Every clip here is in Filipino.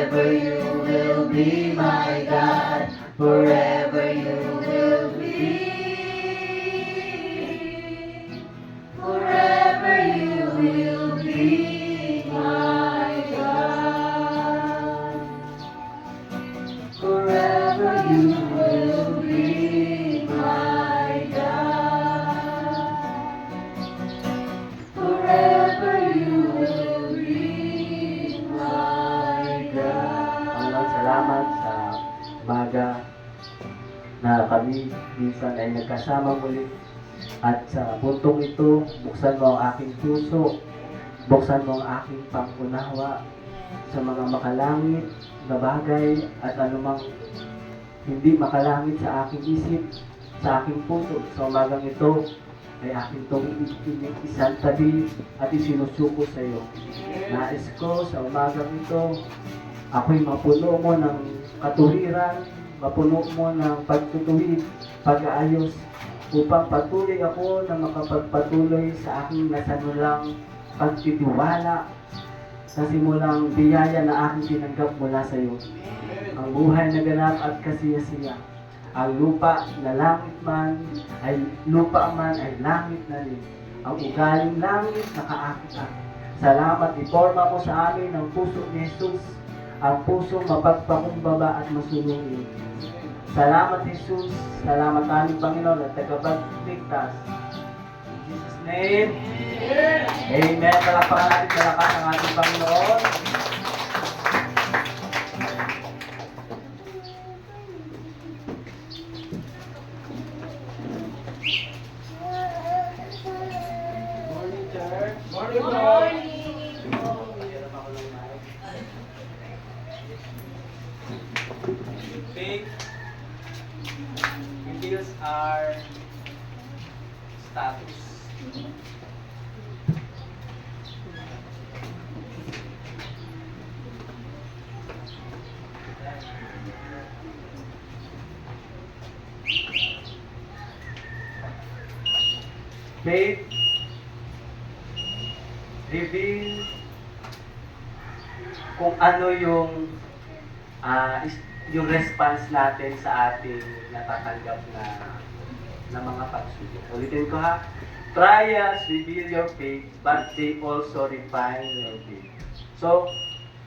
Forever you will be my God. Forever you will be. Forever you will be my God. Forever you will be my God. Forever you will be my God. Panginoon, salamat sa umaga na kami minsan ay nagkasama muli. At sa puntong ito, buksan mo ang aking puso, buksan mo ang aking pangunawa sa mga makalangit na bagay at anumang hindi makalangit sa aking isip, sa aking puso. Sa umagang ito, ay aking itong isang tabi at isinusuko sa iyo. Nais ko sa umagang ito, ako'y mapuno mo ng katuwiran, mapuno mo ng pagtutuwid, pag-aayos, upang patuloy ako na makapagpatuloy sa aking nasanulang pagtitiwala sa simulang biyaya na aking tinanggap mula sa iyo. Ang buhay na ganap at kasiyasiya. Ang lupa na langit man ay langit na rin. Ang ugaling langit nakaakit. Salamat, iporma mo sa amin ang puso ni Jesus, ang pusong mapagpakumbaba at masunungin. Salamat, Jesus. Salamat aming Panginoon at tagapagligtas. In Jesus' name. Amen. Palakpakan natin malakas ang ating Panginoon. Morning, church. Good morning. Faith reveals our status. Faith reveal kung ano yung response natin sa ating natatanggap na mga pagsubok. Ulitin ko ha. Trials reveal your faith, but they also refine your faith. So,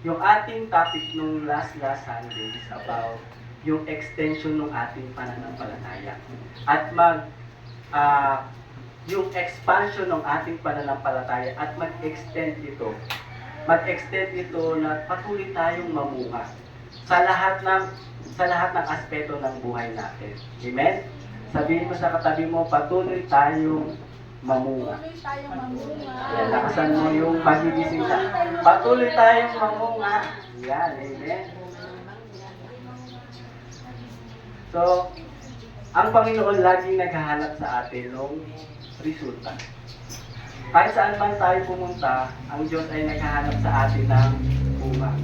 yung ating topic nung last Sunday is about yung extension ng ating pananampalataya. At yung expansion ng ating pananampalataya at mag-extend ito na patuloy tayong mamunga sa lahat ng aspeto ng buhay natin. Amen? Sabihin mo sa katabi mo, patuloy tayong mamunga. Patuloy tayong mamunga. Yan, lakasan mo yung pagigising ka. Patuloy tayong mamunga. Yan, amen. So, ang Panginoon laging naghahanap sa atin ng resulta. Kahit saan man tayo pumunta, ang Diyos ay naghahanap sa atin ng bunga.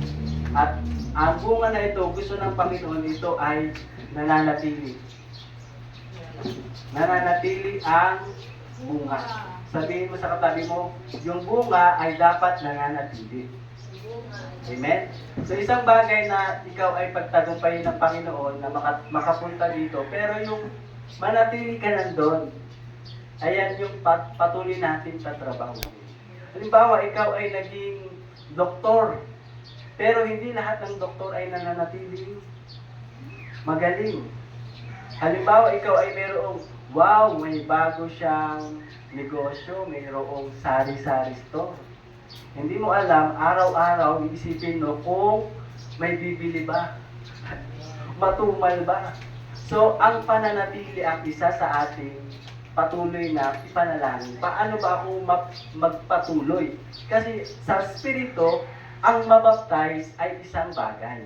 At ang bunga na ito, gusto ng Panginoon, ito ay nananatili. Nananatili ang bunga. Sabihin mo sa katabi mo, yung bunga ay dapat nananatili. Amen? So isang bagay na ikaw ay pagtagumpayin ng Panginoon na makapunta dito, pero yung manatili ka nandun, ayan yung patuloy natin sa trabaho. Halimbawa, ikaw ay naging doktor, pero hindi lahat ng doktor ay nananatiling magaling. Halimbawa, ikaw ay mayroong, wow, may bago siyang negosyo, mayroong sari-sari store. Hindi mo alam, araw-araw, iisipin mo kung may bibili ba, matumal ba. So, ang pananatili ang isa sa ating patuloy na ipanalangin. Paano ba ako magpatuloy? Kasi sa Espiritu, ang mabaptize ay isang bagay.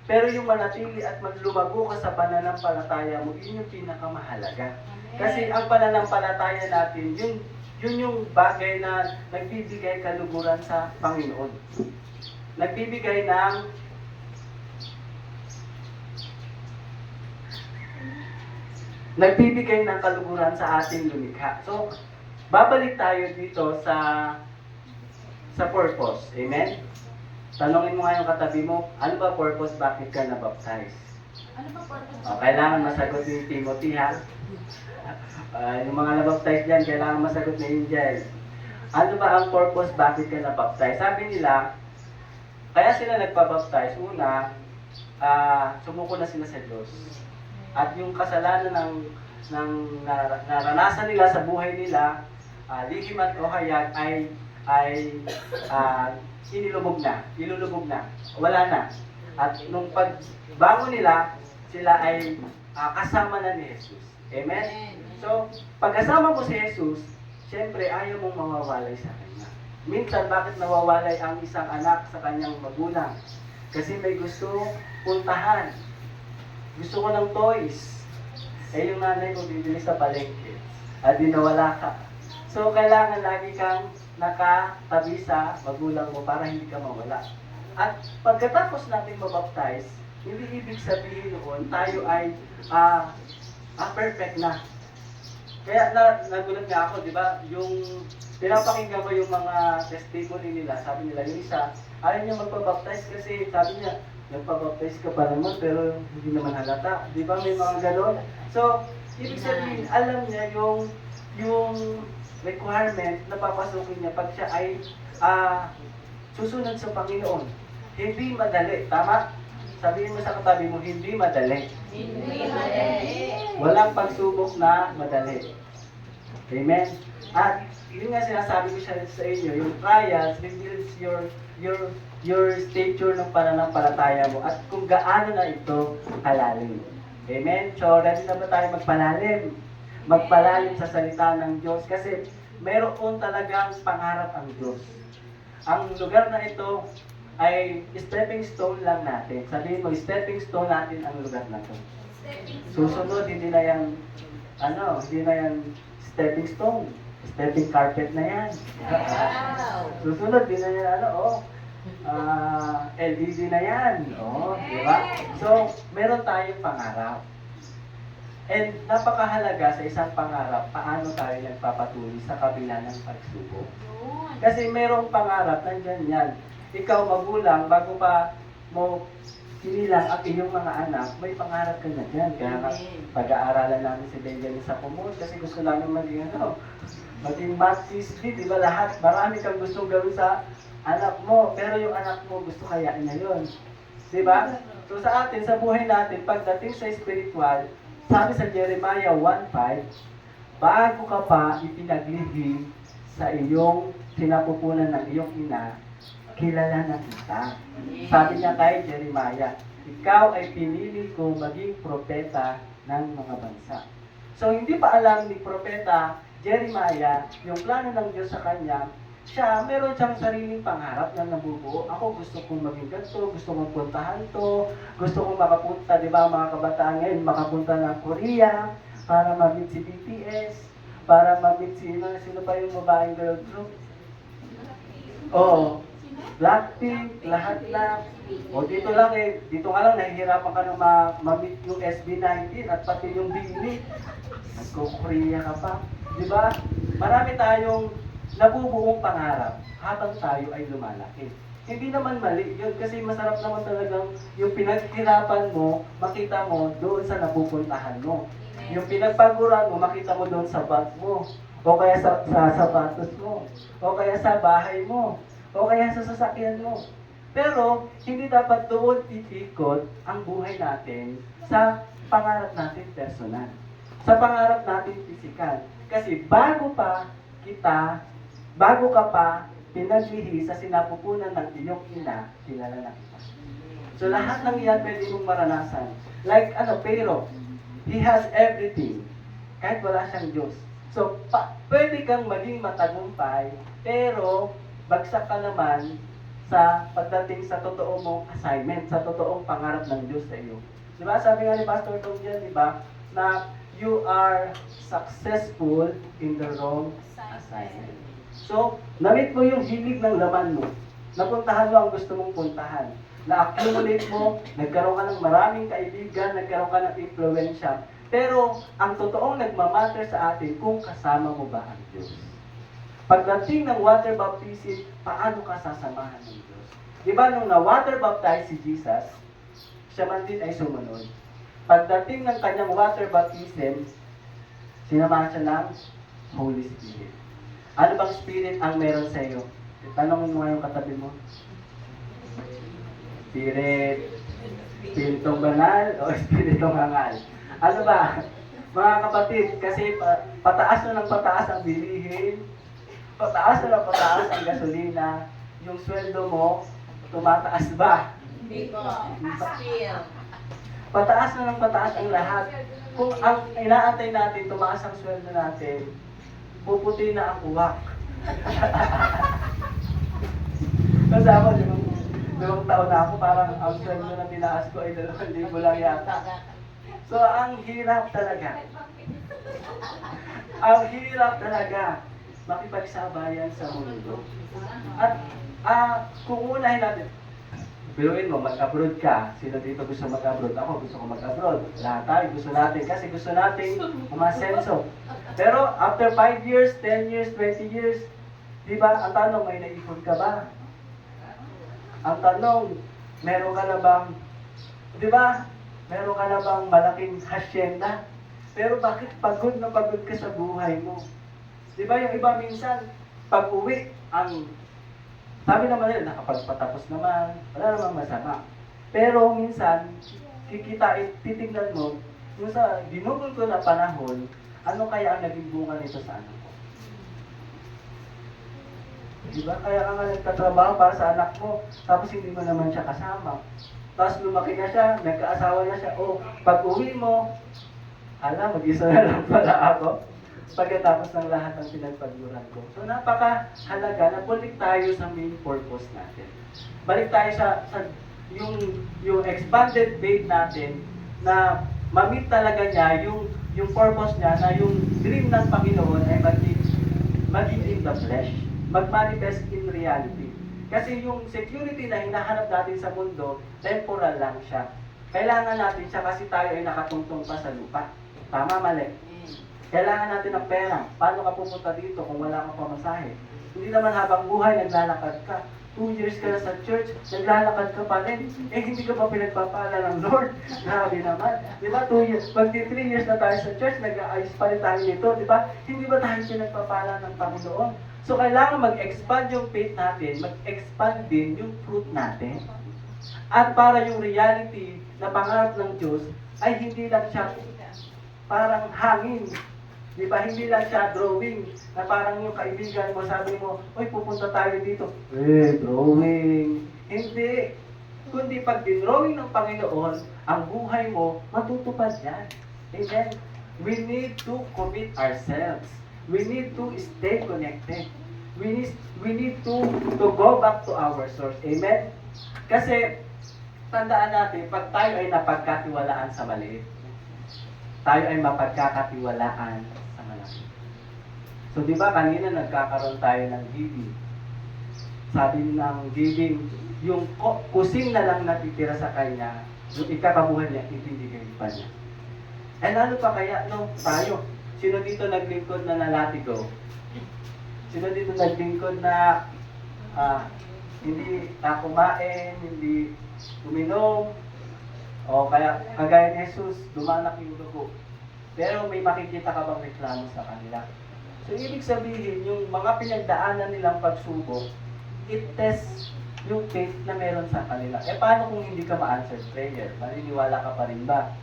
Pero yung manatili at maglumago ka sa pananampalataya mo, yun yung pinakamahalaga. Kasi ang pananampalataya natin, yun yung bagay na nagbibigay kaluguran sa Panginoon. Nagbibigay ng kaluguran sa ating lumikha. So, babalik tayo dito sa purpose. Amen? Tanungin mo nga yung katabi mo, ano ba purpose, bakit ka na-baptize? Ano pa purpose? Kailangan masagot ni Timothy, ha? Yung mga na-baptize dyan, kailangan masagot ni Angel. Ano ba ang purpose, bakit ka na-baptize? Sabi nila, kaya sila nagpa-baptize, una, sumuko na sila sa Diyos. At yung kasalanan ng naranasan nila sa buhay nila, lihim at o hayag ay ilulubog na, wala na. At nung pagbangon nila, sila ay kasama na ni Jesus. Amen? So, pagkasama mo si Jesus, siyempre ayaw mong mawawalay sa Kanya. Minsan, bakit nawawalay ang isang anak sa kanyang magulang? Kasi may gusto puntahan. Gusto ko ng toys. Yung nanay ko bibili sa palengke. At di nawala ka. So, kailangan lagi kang nakatabi sa magulang mo para hindi ka mawala. At pagkatapos natin mabaptize, hindi ibig sabihin noon, tayo ay perfect na. Kaya nagulat nga ako, di ba? Yung pinapakinggan ko yung mga testimony nila, sabi nila, yung isa, ayaw niya magpabaptize kasi sabi niya, nagpabaptize ka pa naman pero hindi naman halata. Di ba may mga ganon? So, ibig sabihin, alam niya yung requirement na papasukin niya pag siya ay susunod sa Panginoon. Hindi madali. Tama? Sabihin mo sa katabi mo, hindi madali. Hindi madali. Walang pagsubok na madali. Amen? At yun nga sinasabi ko sa inyo, yung trials reveals your stature ng pananampalataya mo at kung gaano na ito kalalim. Amen? So, ready na ba tayo magpalalim sa salita ng Diyos? Kasi meron talagang pangarap ang Diyos. Ang lugar na ito ay stepping stone lang natin. Sabihin mo, stepping stone natin ang lugar na ito. Susunod, hindi na yan stepping stone. Stepping carpet na yan. Susunod, hindi na yan, LED na yan. Di ba? So, meron tayong pangarap. And napakahalaga sa isang pangarap, paano tayo nagpapatuloy sa kabila ng pagsubok. Kasi merong pangarap, nandyan yan. Ikaw magulang, bago pa mo sinilang ang iyong mga anak, may pangarap ka na dyan. Kaya pag-aaralan namin si Benjamin sa Kumon kasi gusto namin maging math history, di ba lahat? Marami kang gustong gawin sa anak mo, pero yung anak mo gusto kaya niya yun. Di ba? So sa atin, sa buhay natin, pagdating sa spiritual, sabi sa Jeremiah 1:5, bago ka pa ipinaglihim sa iyong sinapupunan ng iyong ina, kilala na kita. Sabi niya kay Jeremiah, ikaw ay pinili ko maging propeta ng mga bansa. So hindi pa alam ni propeta Jeremiah yung plano ng Diyos sa kanya. Meron siyang sariling pangarap na nabubuo. Ako gusto kong maging ganito, gusto kong puntahan to, gusto kong makapunta, di ba mga kabataan ngayon, makapunta ng Korea para ma-meet si BTS, para ma-meet sino pa yung babaeng girl group? Blackpink, lahat na. Dito lang dito nga lang nahihirapan ka na ma-meet yung SB19 at pati yung Bini. Nagko-Korea ka pa. Di ba? Marami tayong nabubuong pangarap habang tayo ay lumalaki. Hindi naman mali yun kasi masarap naman talagang yung pinaghirapan mo, makita mo doon sa napupuntahan mo. Yung pinagpaguran mo, makita mo doon sa bag mo. O kaya sa sapatos mo. O kaya sa bahay mo. O kaya sa sasakyan mo. Pero, hindi dapat doon itikot ang buhay natin sa pangarap natin personal. Sa pangarap natin pisikal. Kasi bago ka pa pinaglihi sa sinapupunan ng iyong ina, kilala na kita. So lahat ng iyan pwede mong maranasan. Like Pharaoh, he has everything. Kahit wala siyang Diyos. So, pwede kang maging matagumpay, pero bagsak ka naman sa pagdating sa totoo mong assignment, sa totoong pangarap ng Diyos sa iyo. Di ba? Sabi nga ni Pastor Tom dyan, di ba? Na you are successful in the wrong assignment. So, namit mo yung hilig ng laman mo. Napuntahan mo ang gusto mong puntahan. Na-accumulate mo, nagkaroon ka ng maraming kaibigan, nagkaroon ka ng influensya. Pero, ang totoong nagmamatter sa atin kung kasama mo ba ang Diyos. Pagdating ng water baptism, paano ka sasamahan ng Diyos? Di ba nung na-water baptize si Jesus, siya man din ay sumunod. Pagdating ng kanyang water baptism, sinamahan siya ng Holy Spirit. Ano bang spirit ang meron sa iyo? Tanongin mo nga yung katabi mo. Spirit, spiritong banal o spiritong hangal? Ano ba? Mga kapatid, kasi pataas na ng pataas ang bilihin, pataas na ng pataas ang gasolina, yung sweldo mo, tumataas ba? Hindi po. Still. Pataas na ng pataas ang lahat. Kung ang inaantay natin, tumaas ang sweldo natin, puputi na ang uwak. Kasi ako, limang taon na ako, parang ang sweldo na tinaas ko ay 2,000 lang yata. So, ang hirap talaga. Ang hirap talaga makipagsabayan sa mundo. At kung unahin natin, biruin mo, mag-abroad ka. Sino dito gusto mag-abroad? Ako, gusto ko mag-abroad. Lahat tayo, gusto natin. Kasi gusto natin umasenso. Pero after 5 years, 10 years, 20 years, di ba, ang tanong, may naipon ka ba? Ang tanong, meron ka na bang, di ba, meron ka na bang malaking hasyenda? Pero bakit pagod na pagod ka sa buhay mo? Di ba, yung iba minsan, pag-uwi, sabi naman nila, nakapagpatapos naman, wala namang masama. Pero minsan, titignan mo, yung sa ginugol ko na panahon, ano kaya ang naging bunga nito sa anak ko? Diba? Kaya ka nga nagtatrabaho para sa anak mo, tapos hindi mo naman siya kasama. Tapos lumaki na siya, nagkaasawa na siya, pag uwi mo, mag-isa na lang pala ako. Pagkatapos ng lahat ng pinagpaguran ko. So napakahalaga na balik tayo sa main purpose natin. Balik tayo sa yung expanded faith natin na ma-meet talaga niya yung purpose niya na yung dream ng Panginoon ay maging in the flesh, mag-manifest in reality. Kasi yung security na hinahanap natin sa mundo, temporal lang siya. Kailangan natin siya kasi tayo ay nakatungtong pa sa lupa. Tama, mali? Kailangan natin ng pera. Paano ka pupunta dito kung wala kang pamasahe? Hindi naman habang buhay, naglalakad ka. 2 years ka na sa church, naglalakad ka pa rin. Hindi ka pa pinagpapala ng Lord. Grabe naman. Di ba, 2 years, pag 3 years na tayo sa church, nag-aayos pa rin tayo nito. Di ba? Hindi ba tayo pinagpapala ng Panginoon? So, kailangan mag-expand yung faith natin, mag-expand din yung fruit natin. At para yung reality na pangarap ng Diyos ay hindi lang siya parang hangin. Di ba? Hindi lang siya drawing na parang yung kaibigan mo, sabi mo, uy, pupunta tayo dito. Drawing. Hindi. Kundi pag dinrawing ng Panginoon, ang buhay mo, matutupad yan. Amen? We need to commit ourselves. We need to stay connected. We need to go back to our source. Amen? Kasi, tandaan natin, pag tayo ay napagkatiwalaan sa maliit, tayo ay mapagkakatiwalaan sa malaki. So, di ba kanina nagkakaroon tayo ng giving. Sabi ng giving, yung kusing na lang natitira sa kanya, yung ikakabuhan niya, ibibigay pa niya. Eh, lalo pa kaya, tayo. Sino dito naglingkod na nalatigo? Sino dito naglingkod na hindi kumain, hindi uminom, o kaya, kagaya ni Jesus, dumanak yung dugo. Pero may makikita ka bang reklamo sa kanila? So, ibig sabihin, yung mga pinagdaanan nilang pagsubok, it tests yung faith na meron sa kanila. Eh, paano kung hindi ka ma-answered prayer? Maniniwala ka pa rin ba?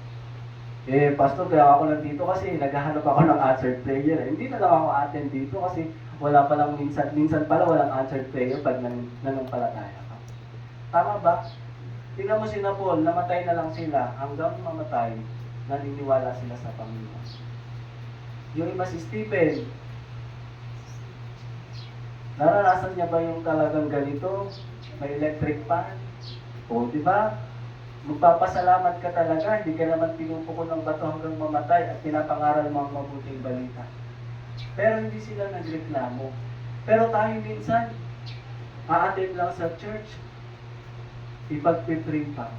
Pastor, kaya ako nandito kasi naghahanap ako ng answered prayer. Hindi na lang ako attend dito kasi wala pa lang minsan pala walang answered prayer pag nanampalataya ka. Tama ba? Tingnan mo sina Paul, namatay na lang sila, hanggang mamatay, naniniwala sila sa Panginoon. Yung iba si Stephen, naranasan niya ba yung talagang ganito? May electric fan? O, di ba? Magpapasalamat ka talaga, hindi ka naman pinupukol ng bato hanggang mamatay at pinapangaral mga mabuting balita. Pero hindi sila nagreklamo. Pero tayo minsan, a-attend lang sa church, ipag-pray pa.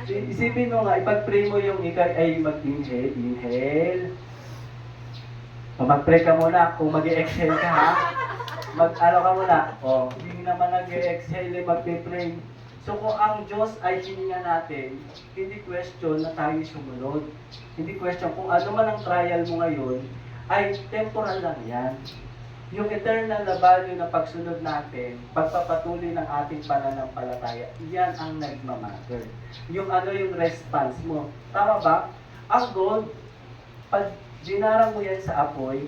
Isipin mo nga, ipag-pray mo yung ikaw ay mag-inhale, inhale. O mag-pray ka muna kung mag-exhale ka, ha? Mag-ano ka muna. O, hindi naman nag-exhale, magpe-pray. So kung ang Diyos ay hininga natin, hindi question na tayo sumunod. Hindi question kung ano man ang trial mo ngayon, ay temporal lang yan. Yung eternal na value na pagsunod natin, pagpapatuloy ng ating pananampalataya, yan ang nagmamatter. Yung ano yung response mo. Tama ba? Ang gold, pag dinarang mo yan sa apoy,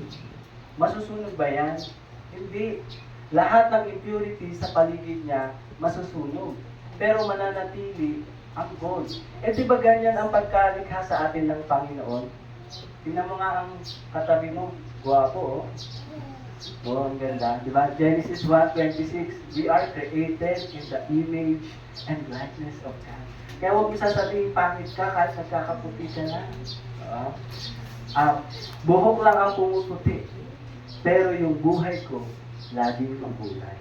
masusunog ba yan? Hindi. Lahat ng impurity sa paligid niya, masusunog. Pero mananatili ang gold. Eh di ba ganyan ang pagkalikha sa atin ng Panginoon? Tingnan mo nga ang katabi mo. Guwapo, oh. Oh, ang ganda. Diba? Genesis 1:26, we are created in the image and likeness of God. Kaya huwag mo sasabihin pangit ka kahit nagkakaputi ka na. Buhok lang ang pumuputi. Pero yung buhay ko, laging makulay.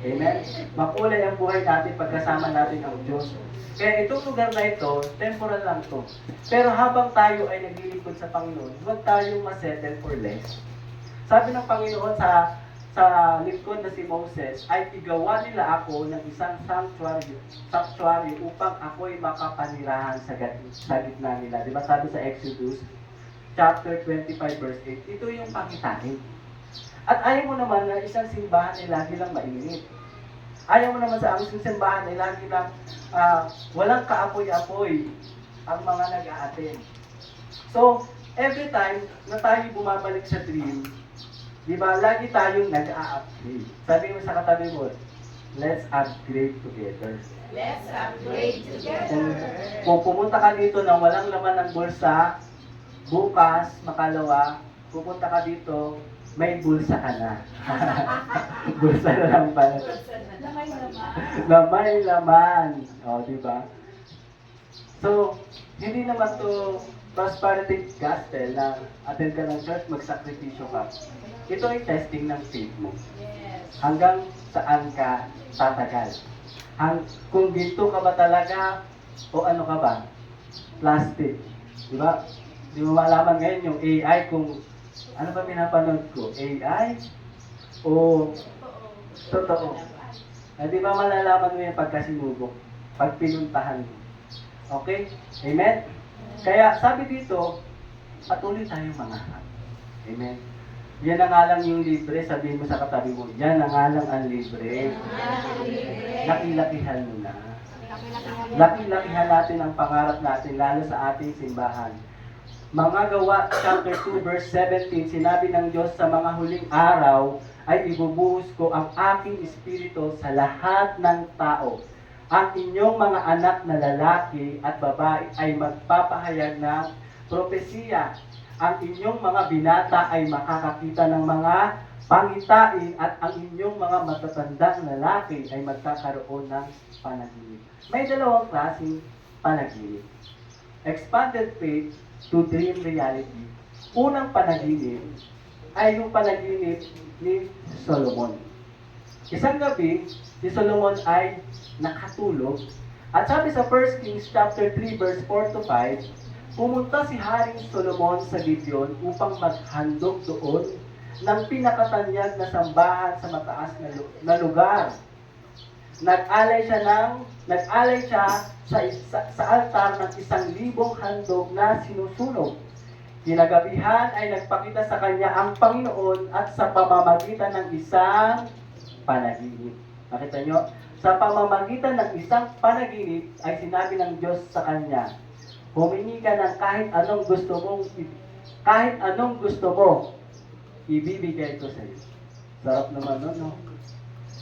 Amen? Makulay ang buhay natin pagkasama natin ang Diyos. Kaya itong lugar na ito, temporal lang to. Pero habang tayo ay naglilingkod sa Panginoon, huwag tayong masettle for less. Sabi ng Panginoon sa lingkod na si Moses, ay igawa nila ako ng isang sanctuary upang ako'y makapanirahan sa gitna nila. Diba sabi sa Exodus chapter 25 verse 8, ito yung pakitain. At ayaw mo naman na isang simbahan ay lagi lang mainit. Ayaw mo naman sa aming simbahan ay lagi lang walang kaapoy-apoy ang mga nag-a-attend. So, every time na tayo bumabalik sa dream, di ba, lagi tayong nag-a-upgrade. Sabi mo sa katabi mo, let's upgrade together. Let's upgrade together. Kung pumunta ka dito na walang laman ng bulsa, bukas, makalawa, pupunta ka dito, may bulsa ka na. Bulsa na lang pala. Na may laman. O, di ba? So, hindi naman to prosperity gospel na attend ka ng church, magsakripisyo ka. Ito ay testing ng faith mo. Hanggang saan ka tatagal. Kung ginto ka ba talaga, o ano ka ba? Plastic. Di ba? Di mo malaman ngayon yung AI kung ano ba pinapanood ko? AI? O totoo? Di ba malalaman mo yung pagkasinubok? Pag pinuntahan mo. Okay? Amen? Kaya sabi dito, patuloy tayong mangarap. Amen? Yan na nga lang yung libre, sabihin mo sa katabi mo, yan na nga lang ang libre. Laki-lakihan mo na. Laki-lakihan natin ang pangarap natin, lalo sa ating simbahan. Mga Gawa chapter 2 verse 17, sinabi ng Diyos sa mga huling araw, ay ibubuhos ko ang aking espiritu sa lahat ng tao. Ang inyong mga anak na lalaki at babae ay magpapahayag ng propesiya. Ang inyong mga binata ay makakakita ng mga pangitain at ang inyong mga matatandang lalaki ay magkakaroon ng panaginip. May dalawang klaseng panaginip. Expanded faith to dream reality. Unang panaginip ay yung panaginip ni Solomon. Isang gabi, si Solomon ay nakatulog. At sabi sa 1 Kings chapter 3 verse 4 to 5, pumunta si Haring Solomon sa Gibeon upang maghandog doon ng pinakatanyag na sambahan sa mataas na lugar. Nag-alay siya sa altar ng 1,000 handog na sinusunog. Kinagabihan ay nagpakita sa kanya ang Panginoon at sa pamamagitan ng isang panaginip. Nakita nyo? Sa pamamagitan ng isang panaginip ay sinabi ng Diyos sa kanya, humingi ka ng kahit anong gusto mo, ibibigay ko sa iyo. Sarap naman nun, no?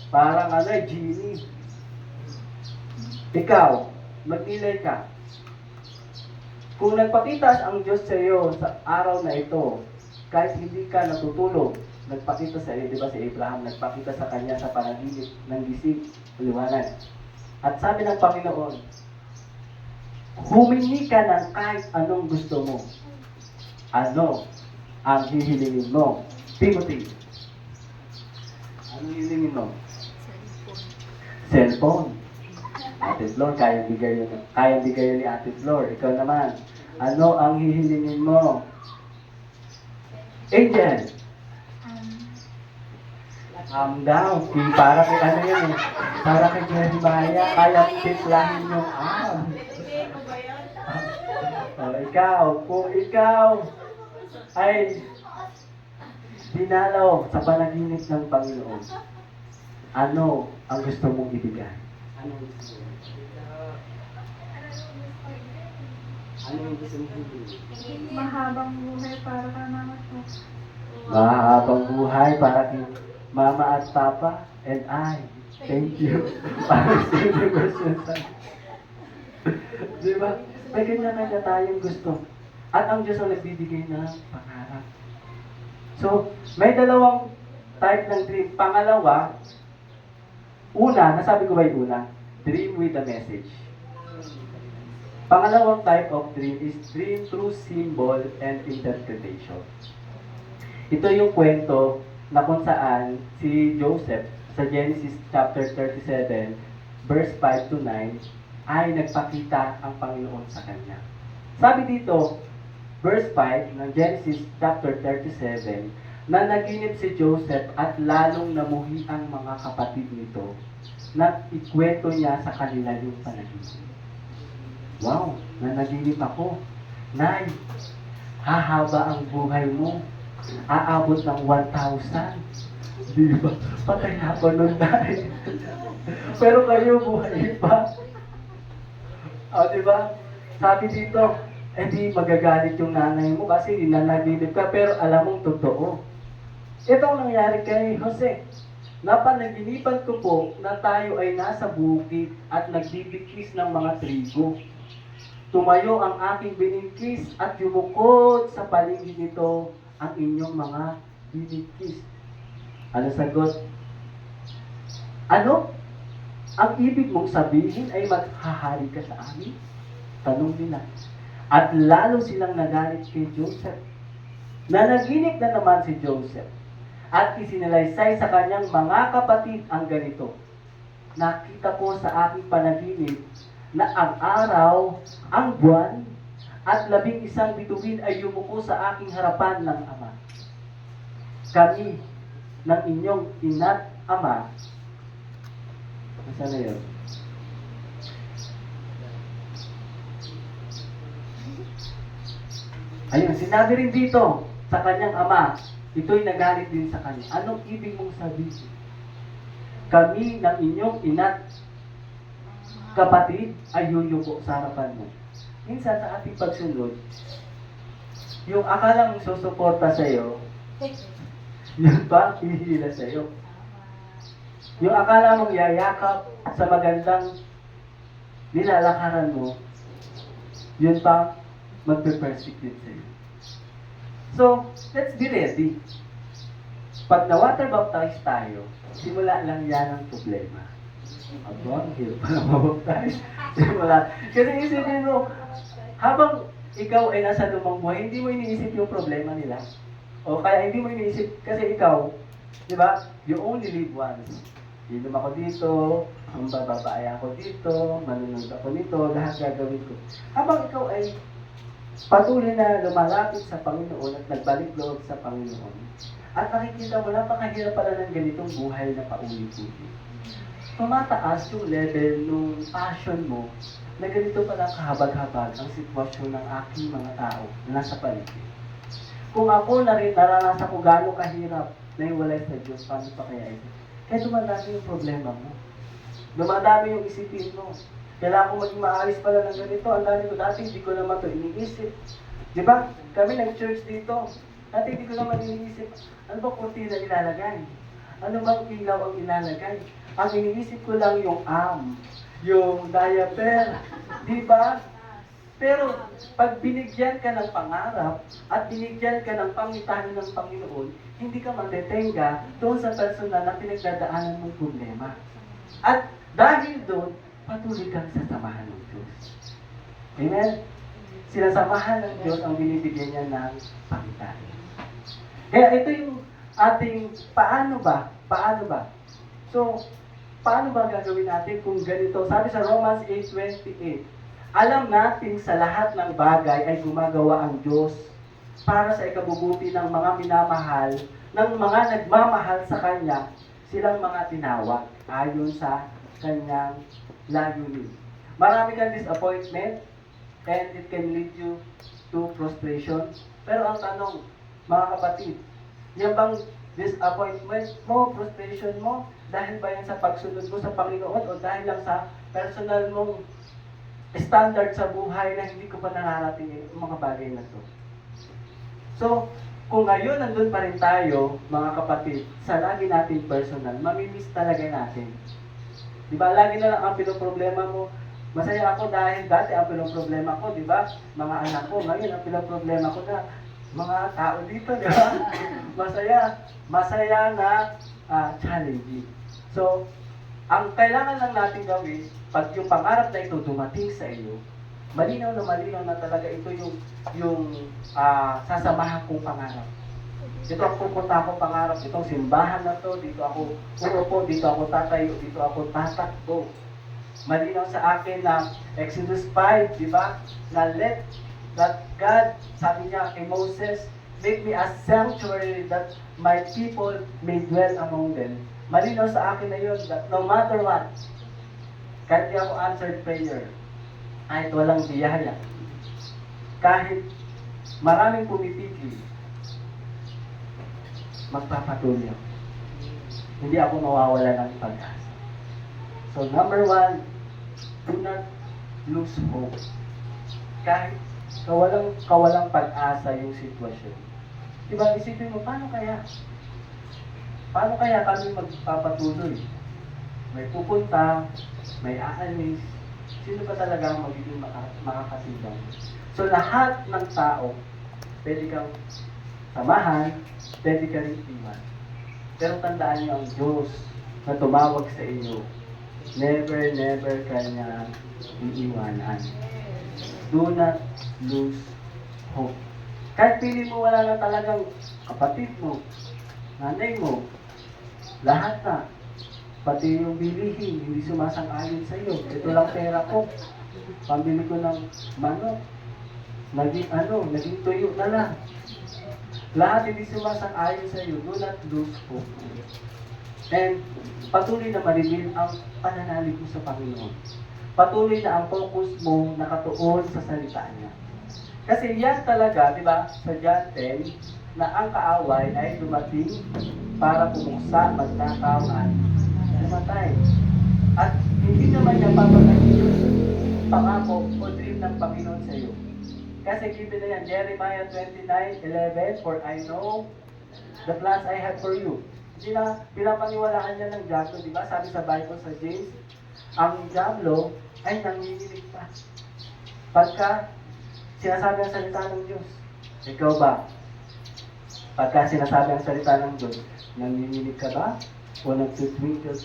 Parang genie. Ikaw, magnilay ka. Kung nagpakita ang Diyos sa iyo sa araw na ito, kahit hindi ka natutulog, nagpakita sa iyo, di ba si Abraham, nagpakita sa kanya sa panaginip ng gising, liwanag. At sabi ng Panginoon, humingi ka ng kahit anong gusto mo. Ano ang hihilingin mo? Timothy, anong hihilingin mo? Cellphone. Ate Flor, kayang bigay ni Ate Flor. Ikaw naman, ano ang hihilingin mo? Angel. Down. Para kay ano yan eh. Para kay Jeremiah. Kaya tiplahin yung ikaw, kung ikaw ay dinalaw sa panaginip ng Panginoon, ano ang gusto mong ibigay? Ano ang gusto mo? Ano ang gusto mong ibigay? Mahabang buhay para ka naman po. Mahabang buhay para kay Mama at Papa and I. Thank you. Para sa universe. Di ba? May kanya-kanya tayong gusto. At ang Diyos ang nagbibigay ng pangarap. So, may dalawang type ng dream. Pangalawa, una, nasabi ko ba yung una? Dream with a message. Pangalawang type of dream is dream through symbol and interpretation. Ito yung kwento na kung saan si Joseph sa Genesis chapter 37, verse 5 to 9, ay nagpakita ang Panginoon sa kanya. Sabi dito, verse 5 ng Genesis chapter 37, na naginip si Joseph at lalong namuhi ang mga kapatid nito na ikwento niya sa kanila yung panaginip. Wow, nanaginip ako. Nay, hahaba ang buhay mo. Aabot ng 1,000. Di ba? Patay na ako nun, Nay. Pero kayo buhay pa. O, di ba? Sabi dito, di magagalit yung nanay mo kasi nanaginip ka, pero alam mong totoo. Ito ang nangyari kay Jose. Napanaginipan ko po na tayo ay nasa bukid at nagbibigkis ng mga trigo. Tumayo ang aking binigkis at yumukod sa paligid nito ang inyong mga binigkis. Ano sagot? Ano? Ang ibig mong sabihin ay maghahari ka sa amin? Tanong nila. At lalo silang nagalit kay Joseph. Nanaginip na naman si Joseph at isinalaysay sa kanyang mga kapatid ang ganito. Nakita ko sa aking panaginip na ang araw, ang buwan, at 11 bituin ay yumuko sa aking harapan ng Ama. Kami, ng inyong ina't ama, saan na yun? Ayun, sinabi rin dito sa kanyang ama, ito'y nagalit din sa kanya. Anong ibig mong sabihin? Kami ng inyong ina't kapatid ay yuyuko sa harapan mo. Minsan sa ating pagsunod, yung akala mong susuporta sa iyo, yun pa, hihila sa iyo. Yung akala mong yayakap sa magandang nilalakaran mo, yun pa, magpe-persecute sa iyo. So, let's be ready. Pag na-water baptize tayo, simula lang yan ang problema. Abang, hirap pa mabaptize. Simula. Kasi isipin mo, habang ikaw ay nasa lumang buhay, hindi mo iniisip yung problema nila. O kaya hindi mo iniisip, kasi ikaw, di ba, you only live once. Inom ako dito, ang bababae ako dito, manunod ako nito, lahat gagawin ko. Habang ikaw ay patuloy na lumalapit sa Panginoon at nagbalik loob sa Panginoon, at nakikita mo, napakahirap pala ng ganitong buhay na paulit-ulit. Tumataas yung level ng passion mo na ganito pala kahabag-habag ang sitwasyon ng aking mga tao na nasa paligid. Kung ako naranasan ko gaano kahirap na iwalay sa Diyos, paano pa kaya ito? Kaya dumadami yung problema mo. Dumadami yung isipin mo. Kailangan ko maging maayos pala ng ganito. Ang dami ko dati, hindi ko naman ito iniisip. Di ba? Kami nag-church dito. Dati hindi ko naman iniisip. Ano ba kurtina ilalagay? Ano bang ilaw ang ilalagay? Ang iniisip ko lang yung yung diaper. Di ba? Pero pag binigyan ka ng pangarap at binigyan ka ng pangitain ng Panginoon, hindi ka matetenga doon sa personal na pinagdadaanan mong problema. At dahil doon, patuloy kang sasamahan ng Diyos. Amen? Sinasamahan ng Diyos ang binibigyan niya ng pangitain. Kaya ito yung ating paano ba? So, paano ba gagawin natin kung ganito? Sabi sa Romans 8:28, alam natin sa lahat ng bagay ay gumagawa ang Diyos para sa ikabubuti ng mga minamahal, ng mga nagmamahal sa Kanya, silang mga tinawag ayon sa kanyang layunin. Marami kang disappointment and it can lead you to frustration. Pero ang tanong, mga kapatid, yan bang disappointment mo, frustration mo, dahil ba yan sa pagsunod mo sa Panginoon o dahil lang sa personal mong standard sa buhay na hindi ko pa nararating yung mga bagay na to? So, kung ngayon nandun pa rin tayo, mga kapatid, sa lagi nating personal, mamimiss talaga natin. Di ba? Lagi na lang ang pinoproblema mo. Masaya ako dahil dati ang pinoproblema ko, di ba? Mga anak ko, ngayon ang pinoproblema ko na mga tao dito, di ba? Masaya na challenging. So, ang kailangan lang natin gawin, pag yung pangarap na ito dumating sa iyo, malinaw na talaga ito yung sasamahan kong pangarap. Dito ako pupunta ako pangarap, itong simbahan na to, dito ako uupo, dito ako tatayo, dito ako tatakbo. Malinaw sa akin na Exodus 5, di ba? Na let that God, sabi niya kay Moses, make me a sanctuary that my people may dwell among them. Malinaw sa akin na yun, that no matter what, kahit di ako answered prayer, kahit walang biyaya, kahit maraming pumipigil, magpapatuloy ako. Hindi ako mawawala ng pag-asa. So number 1, do not lose hope. Kahit kawalang pag-asa yung sitwasyon. Diba, isipin mo, paano kaya kami magpapatuloy? May pupunta, may aalis, sino ba talaga ang magiging makakatibang? So lahat ng tao, pwede kang samahan, pwede ka rin iwan. Pero tandaan niyo ang Diyos na tumawag sa inyo, never kanya iiwanan. Do not lose hope. Kahit pili mo wala na talagang kapatid mo, nanay mo, lahat na, pati yung bilihin, hindi sumasang-ayon sa iyo. Ito lang pera ko, pambili ko ng manok, naging tuyo na lang. Lahat hindi sumasang-ayon sa iyo, do not lose hope. And patuloy na marilin ang pananalig mo sa Panginoon. Patuloy na ang focus mo nakatuon sa salita niya. Kasi yan talaga, di ba, sa John 10, na ang kaaway ay dumating para pumuksa, magnakaw, at namatay. At hindi naman niya papatayin yung pangako o dream ng Panginoon sa iyo. Kasi given na yan, Jeremiah 29:11, for I know the plans I have for you. Hindi na pinapaniwalaan niya ng Diablo, di ba? Sabi sa Bible sa James, ang Diablo ay nanginginig pa. Pagka sinasabi ang salita ng Diyos, ikaw ba? Pagka sinasabi ang salita ng Diyos, nanginginig ka ba? O nagtutwinkle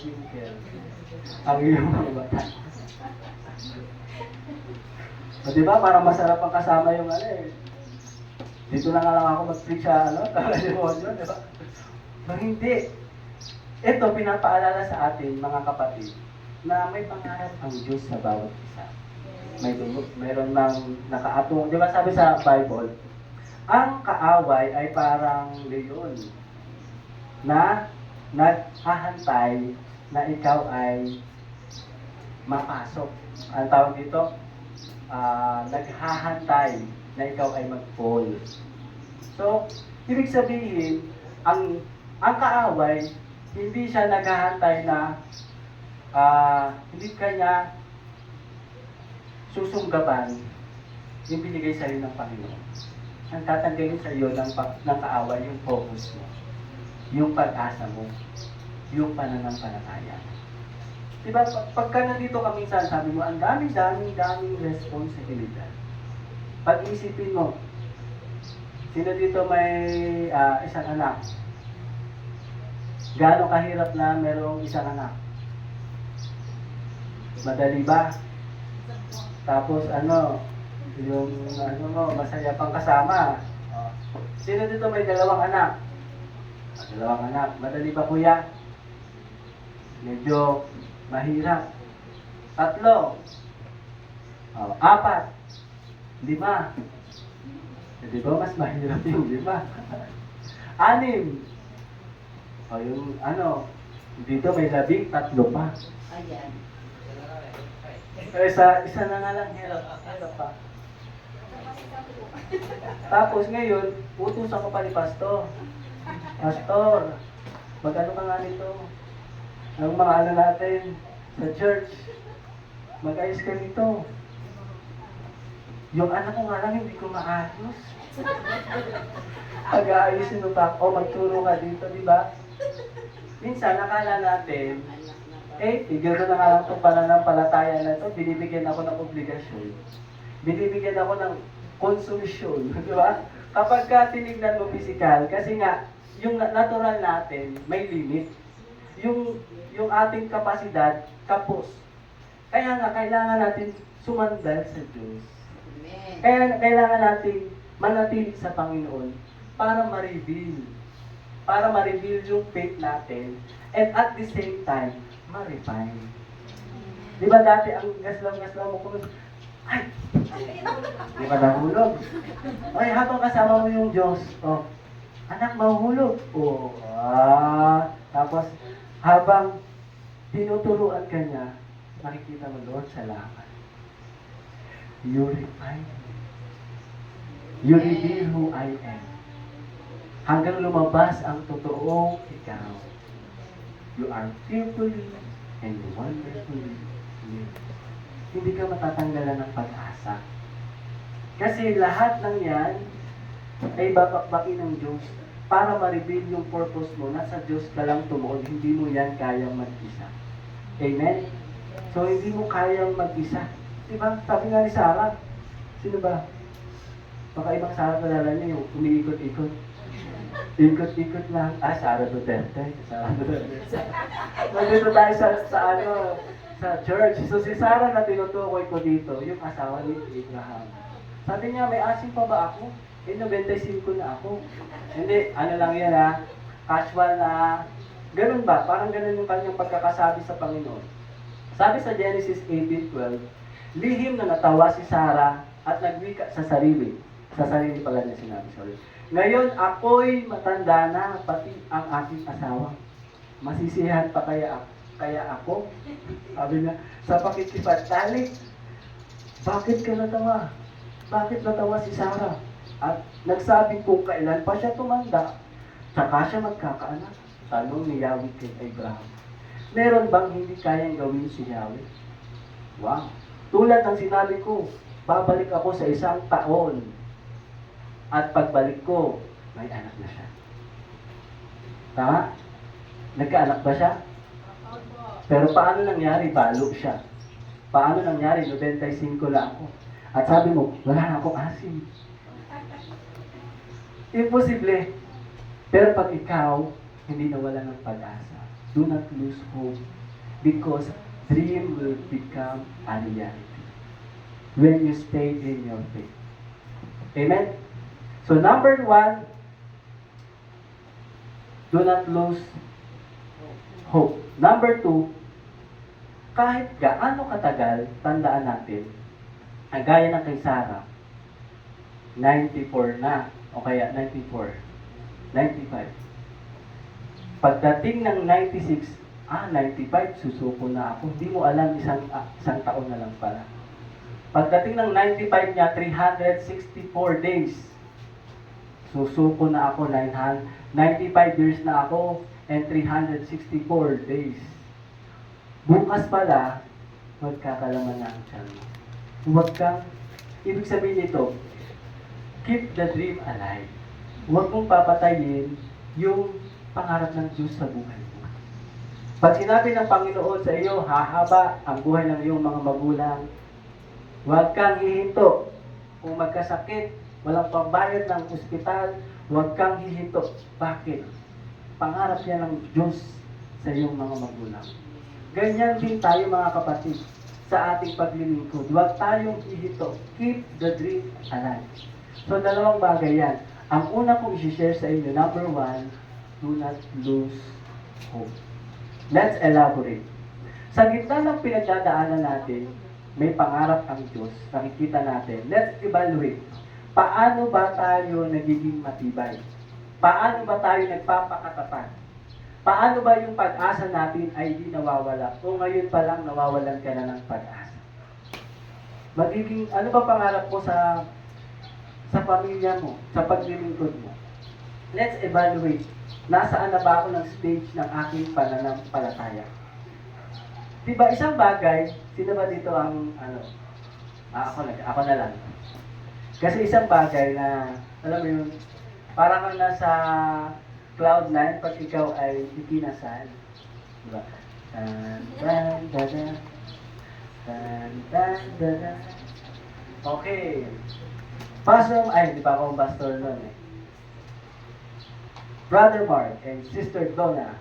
ang iyong mga mata? O diba, parang masarap ang kasama yung dito na nga lang ako mag-preach sa demonyo, diba? Pero hindi. Ito, pinapaalala sa atin, mga kapatid, na may pangarap ang Diyos sa bawat isa. Mayroon ng nakaatong, di ba sabi sa Bible, ang kaaway ay parang leon na naghahantay na ikaw ay mapasok. Ang tawag dito, naghahantay na ikaw ay mag-fall. So, ibig sabihin, ang kaaway, hindi siya naghahantay na hindi kanya susunggaban yung binigay sa iyo ng Panginoon. Ang tatanggalin sa iyo ng kaaway yung focus mo, yung pag-asa mo, yung pananampalataya. Diba, pagka nandito ka minsan, sabi mo, ang daming responsibilidad. Pag-isipin mo, sino dito may isang anak? Gaano kahirap na merong isang anak? Madali ba? Tapos yung masaya pang kasama. Sino dito may dalawang anak? Dalawang anak. Madali ba, kuya? Medyo mahirap. 3. 4. 5. Di ba mas mahirap yung 5? 6. O yung Dito may 13 pa. Ayan. Isa na nga lang, hello pa. Tapos ngayon, utusan ko pa ni Pastor. Pastor, mag-ano ka nga nito? Ang mga ano natin sa church, mag-ayos ka nito. Yung anak ko nga lang, hindi ko maayos. Pag-aayusin mo pa, magturo ka dito, di ba? Minsan, nakala natin, tigil ko na nga lang itong pananampalataya na ito, binibigyan ako ng obligasyon. Binibigyan ako ng konsumisyon, di ba? Kapag ka tinignan mo physical, kasi nga, yung natural natin, may limit. Yung ating kapasidad, kapos. Kaya nga, kailangan natin sumandal sa Diyos. Amen. Kaya kailangan natin manatili sa Panginoon para ma-reveal. Para ma-reveal yung faith natin. And at the same time, ma-refine. Di ba dati ang gaslam-gaslam mo kung ay! Di ba nahulog? Okay, habang kasama mo yung Diyos, anak, mahuhulog. Tapos, habang tinuturuan ka niya, makikita mo, Lord, salamat. You refine me. You reveal who I am. Hanggang lumabas ang totoong ikaw. You are fearfully and wonderfully made. Hindi ka matatanggalan ng pag-asa. Kasi lahat ng yan ay babakbakin ng Diyos para ma-reveal yung purpose mo. Nasa Diyos ka lang tumuon, hindi mo yan kayang mag-isa. Amen? So, hindi mo kayang mag-isa. Diba? Sabi nga ni Sarah, sino ba? Baka ibang Sarah kalala niyo, yung umiikot-ikot. Ikot-ikot lang. Sarah Duterte. Sarah Duterte. Nandito tayo sa church. So si Sarah na tinutukoy ko dito, yung asawa ni Abraham. Sabi niya, may asin pa ba ako? 95 na ako. Hindi, ano lang yan casual na, ganun ba? Parang ganun yung kanyang pagkakasabi sa Panginoon. Sabi sa Genesis 18:12, lihim na natawa si Sarah at nagwika sa sarili. Sa sarili pala niya sinabi, sorry. Ngayon, ako'y matanda na, pati ang aking asawa. Masisihan pa kaya ako? Sabi niya, sa pakikipagtalik, bakit ka natawa? Bakit natawa si Sarah? At nagsabi kung kailan pa siya tumanda, saka siya magkakaanak. Tanong ni Yahweh kay Abraham, meron bang hindi kayang gawin si Yahweh? Wow! Tulad ng sinabi ko, babalik ako sa 1 taon. At pagbalik ko, may anak na siya. Tama? Nagkaanak ba siya? Pero paano nangyari? Balo siya. Paano nangyari? 95 lang ako. At sabi mo, wala na akong asin. Imposible. Pero pag ikaw, hindi nawala ng pag-asa. Do not lose hope. Because dream will become a reality. When you stay in your faith. Amen? So number 1, do not lose hope. Number 2, kahit gaano katagal, tandaan natin, ang gaya ng kay Sarah, 94 na, o kaya 94, 95. Pagdating ng 96, 95, susuko na ako. Hindi mo alam, isang taon na lang pala. Pagdating ng 95 niya, 364 days. Susuko na ako, 95 years na ako, and 364 days. Bukas pala, magkakalaman na ang tiyan mo. Huwag kang, ibig sabihin nito, keep the dream alive. Huwag mong papatayin yung pangarap ng Diyos sa buhay mo. Pag sinabi ng Panginoon sa iyo, hahaba ang buhay ng iyong mga magulang, huwag kang hihinto. Kung magkasakit, walang pambayad ng ospital, huwag kang hihinto. Bakit? Pangarap yan ng Diyos sa iyong mga magulang. Ganyan din tayo mga kapatid sa ating paglilingkod. Huwag tayong hihinto. Keep the dream alive. So, dalawang bagay yan. Ang una kong i-share sa inyo, number 1, do not lose hope. Let's elaborate. Sa gitna ng pinagdadaanan natin, may pangarap ang Diyos. Nakikita natin. Let's evaluate. Paano ba tayo nagiging matibay? Paano ba tayo nagpapakatapat? Paano ba yung pag-asa natin ay di nawawala? O ngayon pa lang nawawalan ka na ng pag-asa? Magiging, ano ba pangarap mo sa pamilya mo, sa paglilingkod mo? Let's evaluate. Nasaan na ba ako ng stage ng aking pananampalataya? Diba, isang bagay, sino ba dito ang, ako na lang. Kasi isang bagay na, alam mo yun, parang kang nasa cloud 9 pag ikaw ay ikinasal. Diba? Tan, tan, dada. Tan, tan, dada. Okay. Pastor, ay, di pa ako pastor nun eh. Brother Mark and Sister Donna,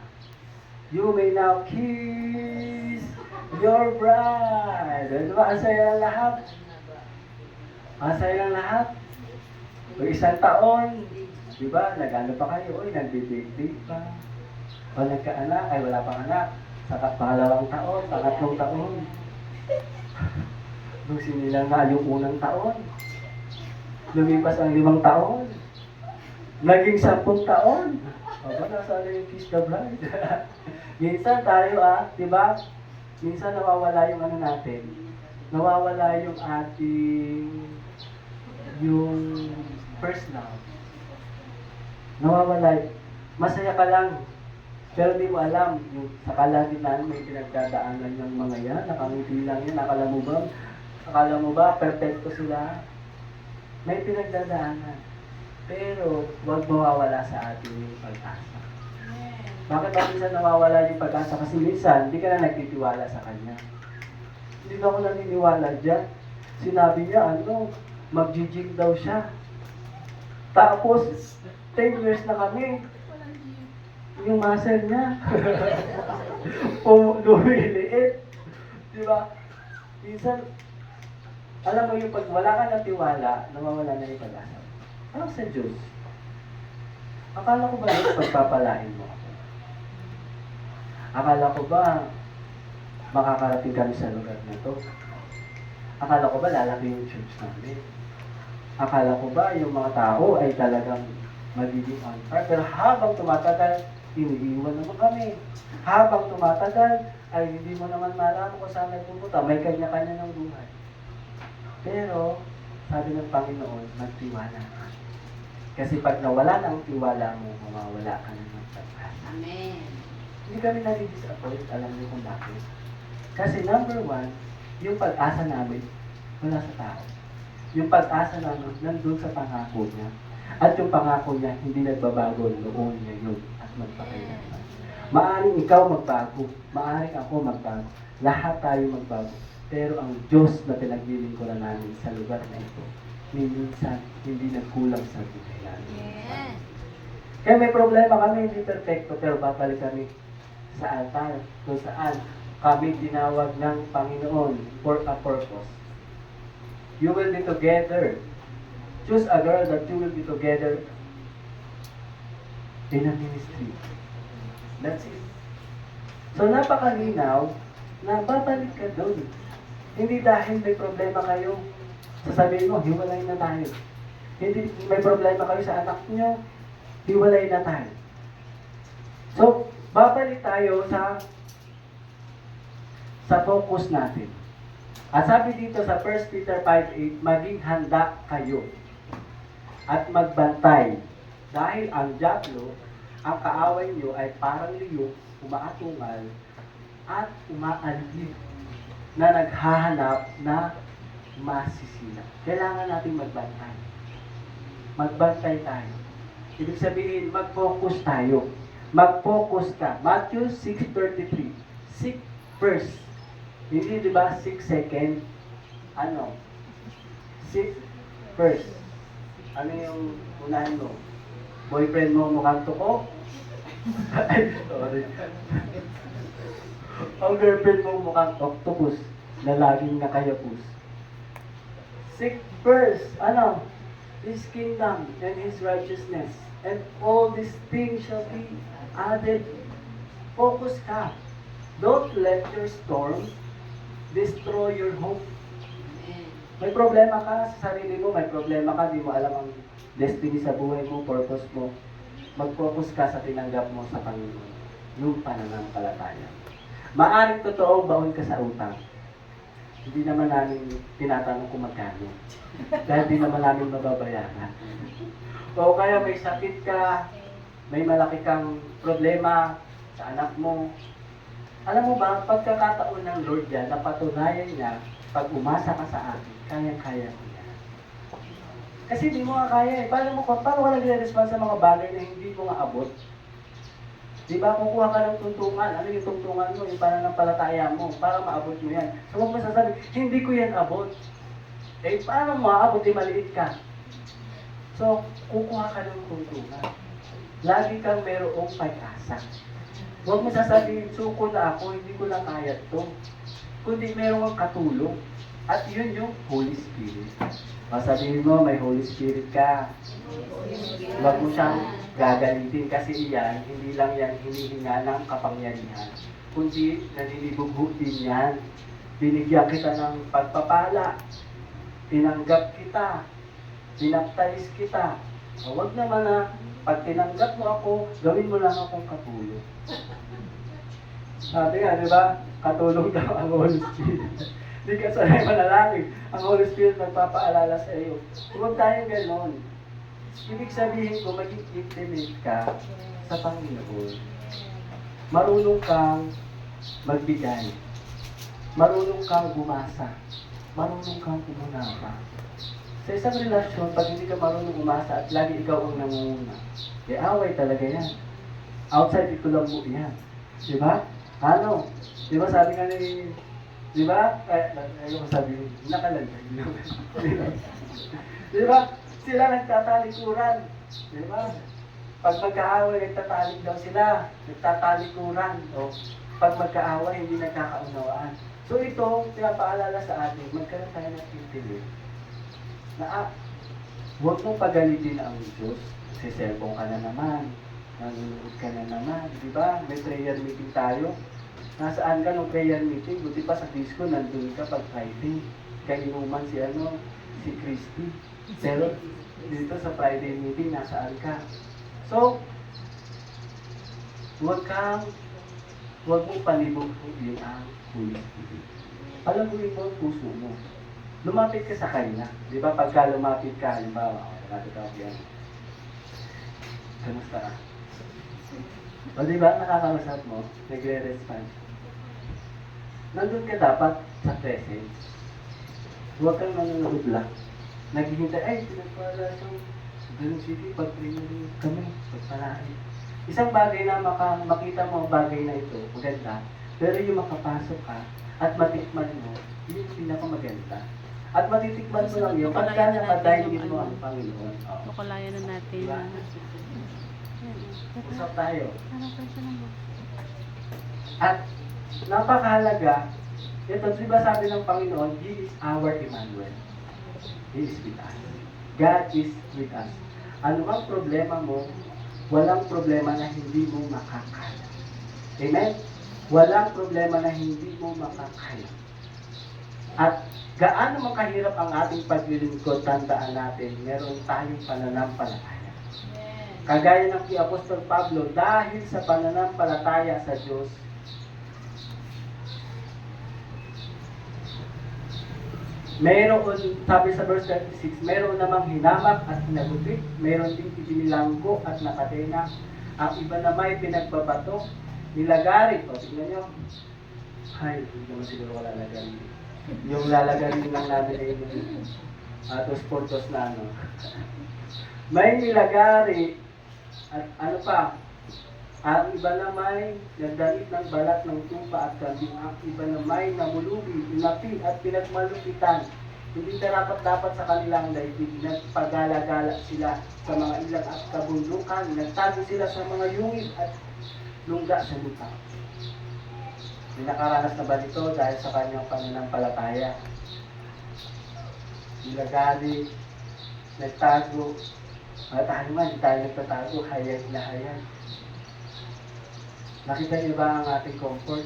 you may now kiss your bride. Diba, ang saya ng lahat? Ang saya ng lahat? O isang taon, diba, nag-ano pa kayo, nagbe-date pa. O nagkaanak, ay wala pang anak. Sa pangalawang taon, pangatlong taon. Nung sinilang nga yung unang taon. Lumipas ang 5 taon. Naging 10 taon. O ba, nasa yung kiss the bride? Minsan tayo diba? Minsan nawawala yung ano natin. Nawawala yung ating first love. Nawawala. Masaya ka lang. Pero di mo alam, yung sa kalagitnaan may pinagdadaanan ng mga yan, nakangiti lang yan, akala mo ba, perfecto sila. May pinagdadaanan. Pero, huwag mawawala sa atin yung pag-asa. Bakit ba minsan nawawala yung pag-asa? Kasi minsan, hindi ka na nagtitiwala sa kanya. Hindi na ako naniniwala dyan. Sinabi niya, mag-jig daw siya. Tapos, 10 years na kami. Yung muscle niya. Lumiliit. Diba? Minsan, alam mo yung pag wala ka ng tiwala, nawawala na yung pag-asa. Parang sa Diyos. Akala ko ba yun pagpapalain mo ako? Akala ko ba makakarating kami sa lugar na to? Akala ko ba lalaki yung church namin? Akala ko ba yung mga tao ay talagang magiging on fire? Pero habang tumatagal, iniiwan naman kami. Habang tumatagal, ay hindi mo naman malaman kung saan may pupunta. May kanya-kanya ng buhay. Pero, sabi ng Panginoon, magtiwala ka. Kasi pag nawala na ang tiwala mo, mawawala ka na ng pag-asa. Amen. Hindi kami nadi-disappoint. Alam niyo kung bakit. Kasi number 1, yung pag-asa namin, wala sa tao. Yung pag-asa namin, nandun sa pangako niya. At yung pangako niya, hindi nagbabago noon, ngayon, at magpakailanman. Maaring ikaw magbago. Maaring ako magbago. Lahat tayo magbago. Pero ang Diyos na pinaglilingkuran namin sa lugar na ito, minsan hindi nagkulang sa buhay namin. Yes. Kaya may problema kami, hindi perfecto, pero babalik kami sa altar, kung saan kami tinawag ng Panginoon for a purpose. You will be together. Choose a girl that you will be together in a ministry. That's it. So napakalinaw na babalik ka doon. Hindi dahil may problema kayo, sasabihin mo, hiwalay na tayo. Hindi may problema kayo sa anak nyo, hiwalay na tayo. So, babalik tayo sa focus natin. At sabi dito sa 1 Peter 5:8, maging handa kayo at magbantay. Dahil ang dyablo, ang kaaway nyo ay parang liyong umaatungal at umaaligid na naghahanap na masisila. Kailangan natin magbantay. Magbantay tayo. Ibig sabihin, mag-focus tayo. Mag-focus ka. Matthew 6:33. Seek first. Hindi, di ba, 6 second? Seek first. Ano yung unahin mo? Boyfriend mo mukhang tuko? Ay, sorry. Ang girlfriend mo mukhang octopus na laging nakayapus. Seek first, His kingdom and His righteousness, and all these things shall be added. Focus ka. Don't let your storm destroy your hope. May problema ka sa sarili mo, may problema ka, di mo alam ang destiny sa buhay mo, purpose mo. Mag-focus ka sa tinanggap mo sa Panginoon. yung pananampalataya. Maaring totoong baon ka sa utang. Hindi naman namin tinatanong kung magkano. Dahil di naman namin mababayaran. O kaya may sakit ka, may malaki kang problema sa anak mo. Alam mo ba, pagkakataon ng Lord yan, napatunayan niya, pag umasa ka sa akin, kayang-kaya ko yan. Kasi di mo nga kaya eh. Paano wala nire-respond sa mga bagay na hindi mo nga abot? Di ba, kukuha ka ng tuntungan. Ano yung tuntungan mo? Yung pananampalataya mo para maabot mo yan. So, huwag mo sasabi, hindi ko yan abot. Eh, paano mo maabot? Eh, maliit ka. So, kukuha ka ng tuntungan. Lagi kang merong pag-asa. Huwag mo sasabihin, suko na ako, hindi ko lang kaya to. Kundi meron kang katulong. At yun yung Holy Spirit. Sabihin mo, may Holy Spirit ka. Huwag mo siyang gagalitin kasi iyan, hindi lang yan hinihinga ng kapangyarihan. Kundi nanilibugho din yan. Binigyan kita ng pagpapala. Tinanggap kita. Binaptize kita. Huwag naman na pag tinanggap mo ako, gawin mo lang akong katulong. Sabi nga, di ba? Katulong daw ang Holy Spirit. Hindi ka sanay manalangin. Ang Holy Spirit magpapaalala sa iyo. Huwag tayong ganon. Ibig sabihin ko, maging intimate ka sa Panginoon. Marunong kang magbigay. Marunong kang bumasa. Marunong kang umunapa. Sa isang relasyon, pag hindi ka marunong umasa at lagi ikaw ang nangunguna, away talaga yan. Outside, ito lang mo yan. Diba? Ano? Diba sabi nga ni... Diba? Ayaw ko sabi, nakalagay. Diba? Sila nagtatalikuran. Diba? Pag magkaaway, nagtatalik daw sila. Nagtatalikuran. O, pag magkaaway, hindi nagkakaunawaan. So ito, pinapaalala sa atin, magkaroon tayo ng intimate. Na huwag mong pagalitin ang Diyos. Nagsiselfon ka na naman. Nanonood ka na naman. Diba? May prayer meeting tayo. Nasaan ka nung prayer meeting? Buti pa sa disco, nandun ka pag Friday. Kainuman si Christy. Pero dito sa Friday meeting, nasaan ka? So, huwag mong palibog-bugin ang Holy Spirit. Palaguin mo ang puso mo. Lumapit ka sa Kanya. Di ba? Pagka lumapit ka, halimbawa, lumapit ako yan. Kamusta ka? O di ba, nakakausap mo, nagre-respond. Nandun ka dapat sa presence. Huwag kang nanonood lang. Naghihintay, ay, pinagpala siyang ganun, sige, pag-pray kami, pagpalain. Isang bagay na makita mo ang bagay na ito, maganda, pero yung makapasok ka at matikman mo, yun yung pinakamaganda. At matitikman mo lang yun, pagka napadayin mo ang Panginoon. Tukulayan na natin. Diba? Usap tayo. At napakahalaga, ito, di ba sabi ng Panginoon, He is our Emmanuel. He is with us. God is with us. Ano ang problema mo, walang problema na hindi mo makakaya. Amen? Walang problema na hindi mo makakaya. At gaano makahirap ang ating paglilingkod, tandaan natin, meron tayong pananampalataya. Kagaya ng kay Apostol Pablo, dahil sa pananampalataya sa Diyos, meron, sabi sa verse 36, meron namang hinamak at hinagupit, meron din ibinilanggo at nakatena, ang iba na may pinagbabato, nilagarit, o tingnan nyo, ay, hindi naman siguro wala lagarin. Yung lalagarin lang namin ay yung atos portos na ano. May nilagari, at ano pa, ang iba na may nagdamit ng balat ng tupa at kambing, ang iba na may namulubi, inapi at pinagmalupitan. Hindi dapat sa kanilang daigdig, nagpagala-gala sila sa mga ilang at kabundukan, nagtago sila sa mga yungib at lungga sa lupa. May nakaranas na ba dito dahil sa kanyang pananampalataya? Nilagari, nagtago, at tayo man, hindi tayo nagtatago, hayag na hayag. Nakita niyo ba ang ating comfort?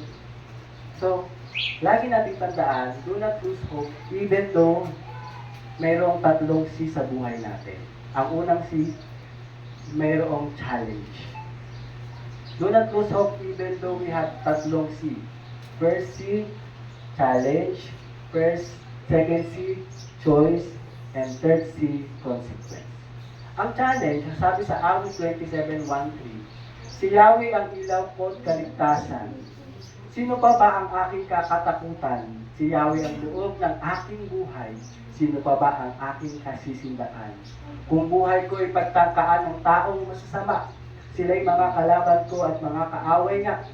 So, lagi nating tandaan, do not lose hope, even though mayroong tatlong C sa buhay natin. Ang unang C, mayroong challenge. Do not lose hope even though we have tatlong C. First C, challenge. Second C, choice. And third C, consequence. Ang challenge, sabi sa Awit 27:1-3, si Yahweh ang ilaw ko't kaligtasan. Sino pa ba ang aking kakatakutan? Si Yahweh ang loob ng aking buhay. Sino pa ba ang aking kasisindaan? Kung buhay ko ay pagtangkaan ng taong masasama, sila'y mga kalaban ko at mga kaaway nga.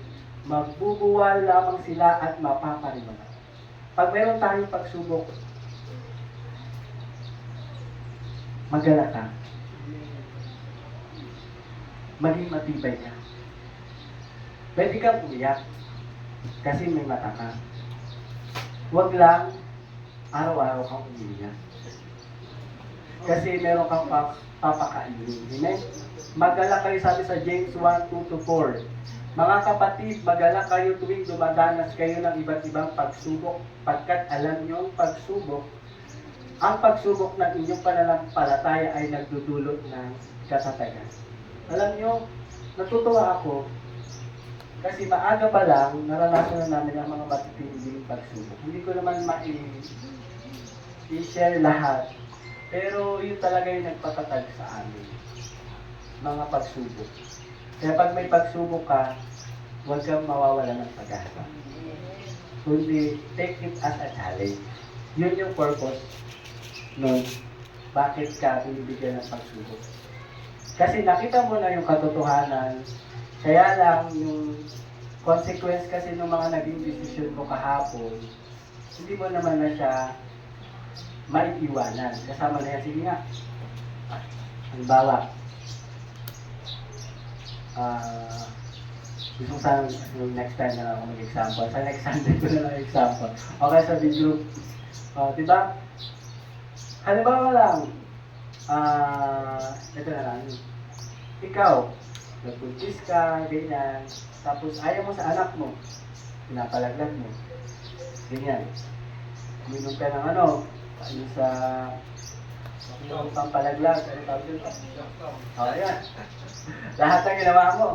Magbubuwal lamang sila at mapapariwala. Pag meron tayong pagsubok, magala ka. Maging matibay ka. Pwede kang umiyak kasi may mata ka. Huwag lang araw-araw kang umiyak. Kasi meron kang papakainin. Amen? Magala kayo, sabi sa James 1:2-4. Mga kapatid, magala kayo tuwing dumadanas kayo ng iba't ibang pagsubok, pagkat alam nyo ang pagsubok ng inyong pananampalataya ay nagdudulot ng katatagan. Alam nyo, natutuwa ako kasi maaga pa lang naranasan na namin ang mga matitinding pagsubok. Hindi ko naman i-share lahat, pero yun talaga yung nagpatatag sa amin. Mga pagsubok. Kaya pag may pagsubok ka, huwag kang mawawala ng pag-asa. Kundi, take it as a challenge. Yun yung purpose nun. Bakit ka binibigyan ng pagsubok? Kasi nakita mo na yung katotohanan, kaya lang yung consequence kasi ng mga naging decision mo kahapon, hindi mo naman na siya maiiwanan. Kasama na yan, sige nga. Halimbawa, gusto ko sana yung next time na ako mag-example. Sa next Sunday ko na lang example. Okay, sa video. Diba? Halimbawa lang, ito na lang. Ikaw, nagpuntis ka, ganyan. Tapos ayaw mo sa anak mo. Pinapalaglag mo. Ganyan. Minom ka ng ano sa yung pampalaglag. Ano tawag yun? Yan. Lahat ng ginawa mo.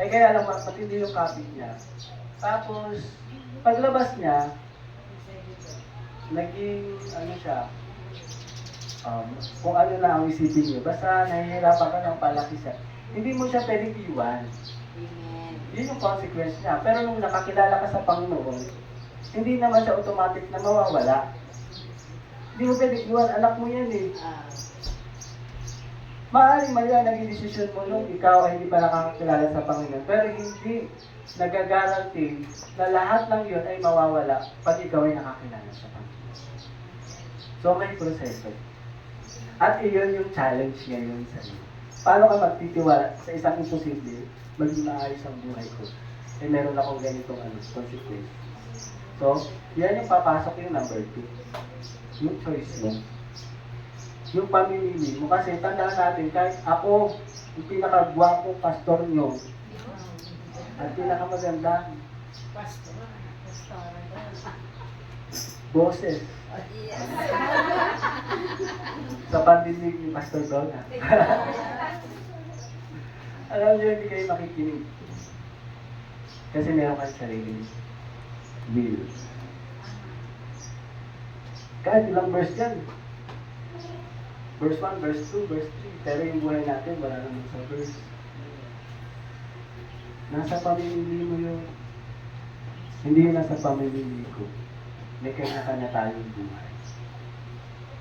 Kaya lang, matindi yung kapit niya. Tapos, paglabas niya, naging, siya, kung ano na ang isipin niyo, basta nahihirapan ka ng palaki siya. Hindi mo siya pwedeng iwan. Yun yung consequence niya. Pero nung nakakilala ka sa Panginoon, hindi naman siya automatic na mawawala. Hindi mo pwedeng iwan, anak mo yan eh. Maaaring mali ang naging desisyon mo nung ikaw ay hindi pa nakakakilala sa Panginoon. Pero hindi nagagaranti na lahat ng yun ay mawawala pag ikaw ay nakakilala sa Panginoon. So may proseso. At iyon yung challenge ngayon sa iyo. Paano ka magtitiwala sa isang imposible, maging maayos ang buhay ko? Eh meron akong ganitong consequence. So, yan yung papasok yung number 2. Yung choice mo. Yung pamimili mo. Kasi tandaan natin, kahit ako, yung pinakagwapo pastor nyo, at pinakamaganda, boses. Sa pandinig ni Pastor Donna. Alam niyo, hindi kayo makikinig. Kasi meron kang sarili will. Kahit ilang verse yan. Verse 1, verse 2, verse 3. Pero yung buhay natin, wala naman sa verse. Nasa pamimili mo yun. Hindi yun nasa pamimili ko. May kanya-kanya tayong buhay.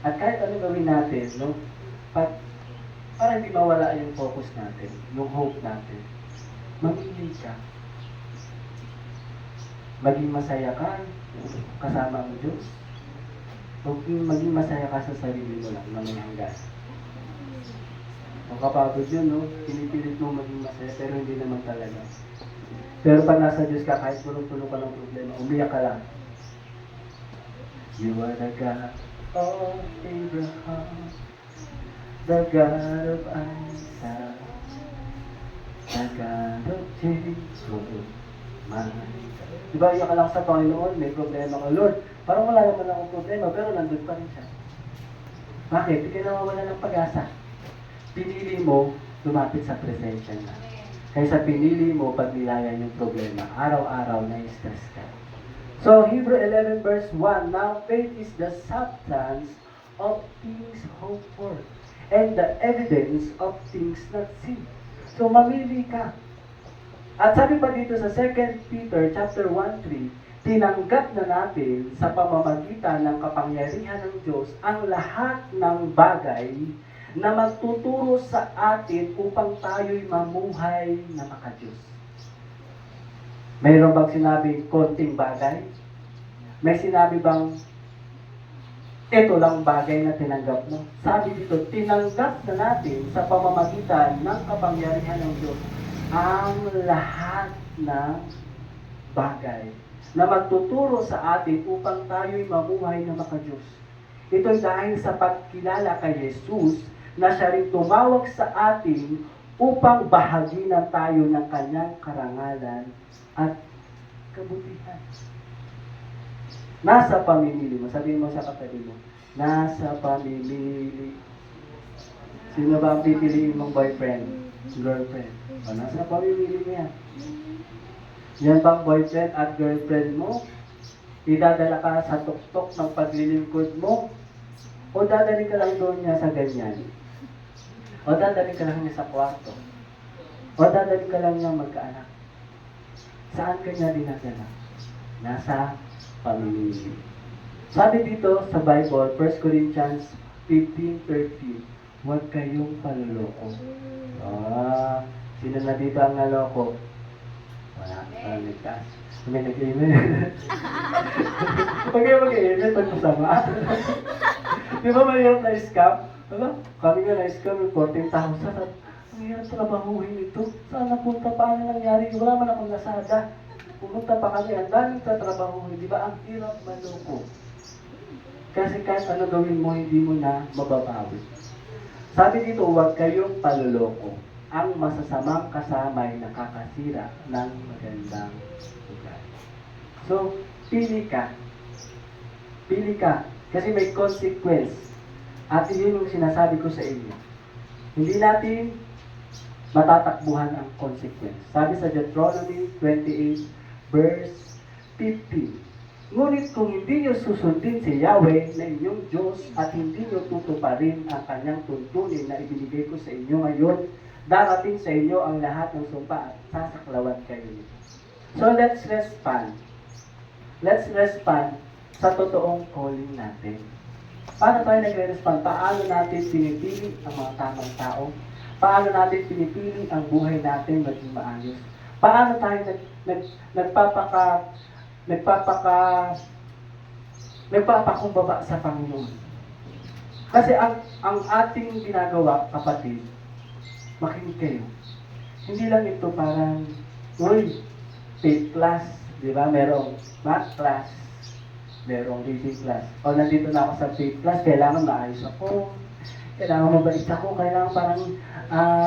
At kahit ano gawin natin, no? Para hindi mawala yung focus natin, yung hope natin, mamili ka. Maging masaya ka, kasama mo Diyos. O maging masaya ka sa sarili mo lang, na may hanggan. Ang kapagod yun, no? Pinipilit mo maging masaya, pero hindi naman talaga. Pero pag nasa Diyos ka, kahit puno-puno ka ng problema, umiyak ka lang. You are the God of Abraham, the God of Isaac, the God of Jacob, diba, iyak ka lang sa Panginoon, may problema ka, Lord. Parang wala naman akong problema, pero nandun pa rin siya. Bakit? Hindi ka nawawala ng pag-asa. Pinili mo, lumapit sa presensya na. kaysa pinili mo pagnilayan yung problema. Araw-araw na stress ka. So, Hebrew 11 verse 1, now faith is the substance of things hoped for and the evidence of things not seen. So, mamili ka. At sabi pa dito sa 2 Peter chapter 1:3, tinanggap na natin sa pamamagitan ng kapangyarihan ng Diyos ang lahat ng bagay na magtuturo sa atin upang tayo'y mamuhay na makadiyos. Mayroon bang sinabing konting bagay? May sinabi bang ito lang bagay na tinanggap mo? Sabi dito, tinanggap na natin sa pamamagitan ng kapangyarihan ng Diyos ang lahat ng bagay na magtuturo sa atin upang tayo'y mamuhay na makadiyos. Ito'y dahil sa pagkilala kay Jesus na siya rin tumawag sa atin upang bahaginan tayo ng kanyang karangalan at kabutihan. Nasa pamimili mo. Sabihin mo sa kapatid mo, nasa pamimili. Sino ba ang pipiliin mong boyfriend? Girlfriend? O, nasa pamimili mo yan. Yan bang boyfriend at girlfriend mo? Idadala ka sa tuktok ng paglilingkod mo? O dadali ka lang doon niya sa ganyan? O dadali ka lang niya sa kwarto? O dadali ka lang niya magkaanak? Saan ka niya dinadala? Nasa pamimili. Sabi dito sa Bible, 1 Corinthians 15:13, huwag kayong panloloko. Sino na dito ang naloko? Wala. Ligtas. May nag-amen. Huwag kayo mag-amen pag masama. Di ba mahirap na scam? Kami nga na-scam yung 14,000 at ang hirap trabahuhin ito. Saan napunta? Paano nangyari? Wala man akong nasada. Pumunta pa kami. Ang daming tatrabahuhin. Di ba? Ang hirap maloko. Kasi kahit ano gawin mo, hindi mo na mababawi. Sabi dito, huwag kayong paluloko. Ang masasamang kasama ay nakakasira ng magandang ugali. So, pili ka. Pili ka. Kasi may consequence. At yun yung sinasabi ko sa inyo. Hindi natin matatakbuhan ang consequence. Sabi sa Deuteronomy 28 verse 15. Ngunit kung hindi nyo susundin si Yahweh na inyong Diyos at hindi nyo tutuparin ang kanyang tuntunin na ibinigay ko sa inyo ngayon, darating sa inyo ang lahat ng sumpa at sasaklawan kayo nito. So let's respond. Let's respond sa totoong calling natin. Paano tayo nagre-respond? Paano natin pinipili ang mga tamang tao? Paano natin pinipili ang buhay natin maging maayos? Paano tayo nagpapakumbaba sa Panginoon? Kasi ang ating ginagawa, kapatid, makinig kayo. Hindi lang ito parang, uy, faith class, di ba? Merong math class, merong reading class. O nandito na ako sa faith class, kailangan maayos ako, kailangan mabait ako, kailangan parang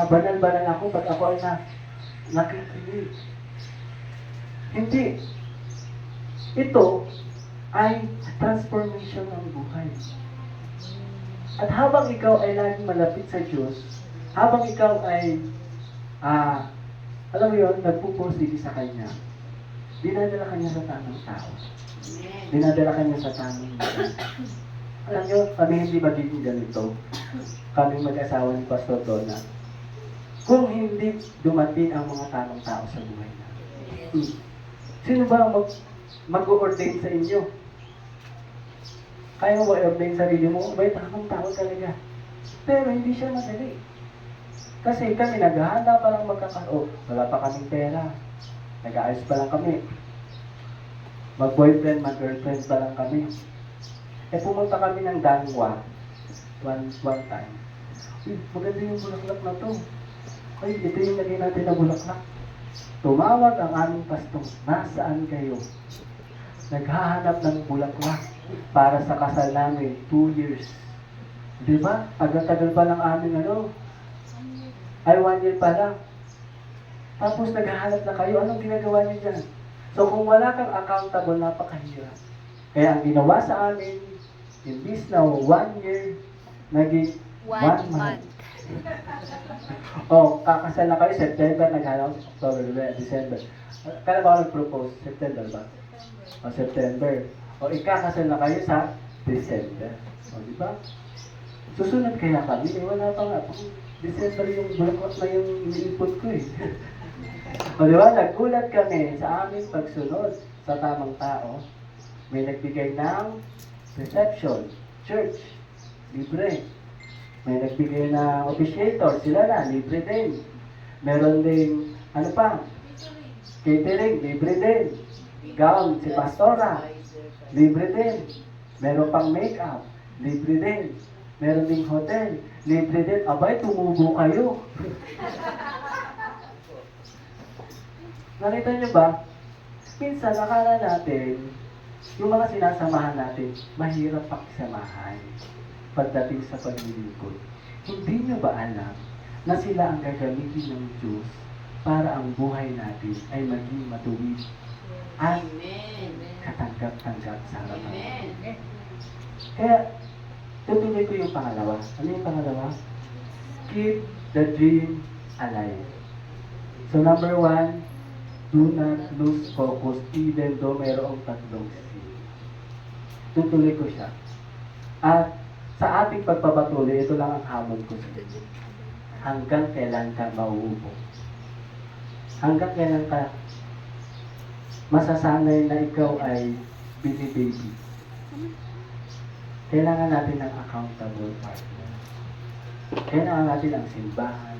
banal-banal ako pag ako ay nakikinig. Hindi. Ito ay transformation ng buhay. At habang ikaw ay laging malapit sa Diyos, habang ikaw ay, alam mo yun, nagpupursige sa Kanya, dinadala Kanya sa tamang tao. Dinadala Kanya sa tamang tao. Alam nyo, kami hindi magiging ganito. Kami mag-asawa ni Pastor Donna. Kung hindi dumating ang mga tamang tao sa buhay natin. Sino ba mag-ordain sa inyo? Kaya mo ba-ordain sarili mo? May tamang tao talaga. Pero hindi siya madali. Kasi kami naghahanda pa lang wala pa kaming pera. Nag-aayos pa lang kami. Mag-boyfriend, mag-girlfriend pa lang kami. Pumunta kami ng Dangwa. One time. Maganda yung bulaklak na to. Ito yung lagay natin na bulaklak. Tumawag ang aming pastong, nasaan kayo? Naghahanap ng bulaklak para sa kasal namin, 2 years. Diba? Tagal-tagal pa lang aming ay 1 year pa lang. Tapos naghahanap na kayo, anong ginagawa niyo dyan? So kung wala kang accountable, napakahirap. Kaya ang ginawa sa amin, imbis na 1 year, naging 1 month. Oh, kakasal na kayo, September, naghanap, October, November, December. Kailan ba ako nag-propose? September ba? O, September. O, ikakasal na kayo sa December. O, di ba? Susunod kaya kami, wala pa nga. December yung bulaklak na yung iniipon ko eh. O, di ba? Nagulat kami sa aming pagsunod sa tamang tao. May nagbigay ng reception, church, libre. May nagbigay na officiator, sila na, libre din. Meron din, ano pa, catering, libre din. Gown, si pastora, libre din. Meron pang make-up, libre din. Meron ding hotel, libre din. Abay, tumubo kayo. Nakita niyo ba? Minsan, nakala natin, yung mga sinasamahan natin, mahirap pakisamahan pagdating sa paglilingkod. Hindi nyo ba alam na sila ang gagamitin ng Diyos para ang buhay natin ay maging matuwid at katanggap-tanggap sa harapan? Amen. Kaya, tutuloy ko yung pangalawa. Ano yung pangalawa? Keep the dream alive. So number 1, do not lose focus even though mayroong tatlong C. Tutuloy ko siya. At sa ating pagpapatuloy, ito lang ang hamon ko sa inyo. Hanggang kailan ka mauubos? Hanggang kailan ka masasanay na ikaw ay bini-baby? Kailangan natin ng accountable partner. Kailangan natin ang simbahan.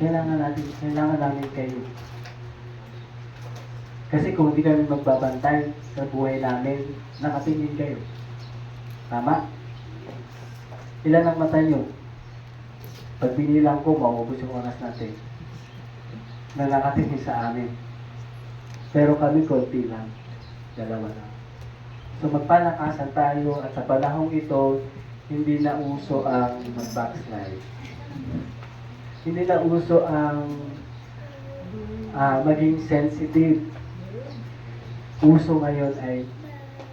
Kailangan namin kayo. Kasi kung hindi kami magbabantay sa buhay namin, nakatingin kayo. Tama? Ilan ang mata nyo? Pag binilang ko, maubos yung oras natin na nakatingin sa amin. Pero kami konti lang. 2 lang. So magpalakasan tayo at sa panahong ito, hindi na uso ang mag-backslide. Hindi na uso ang maging sensitive. Uso ngayon ay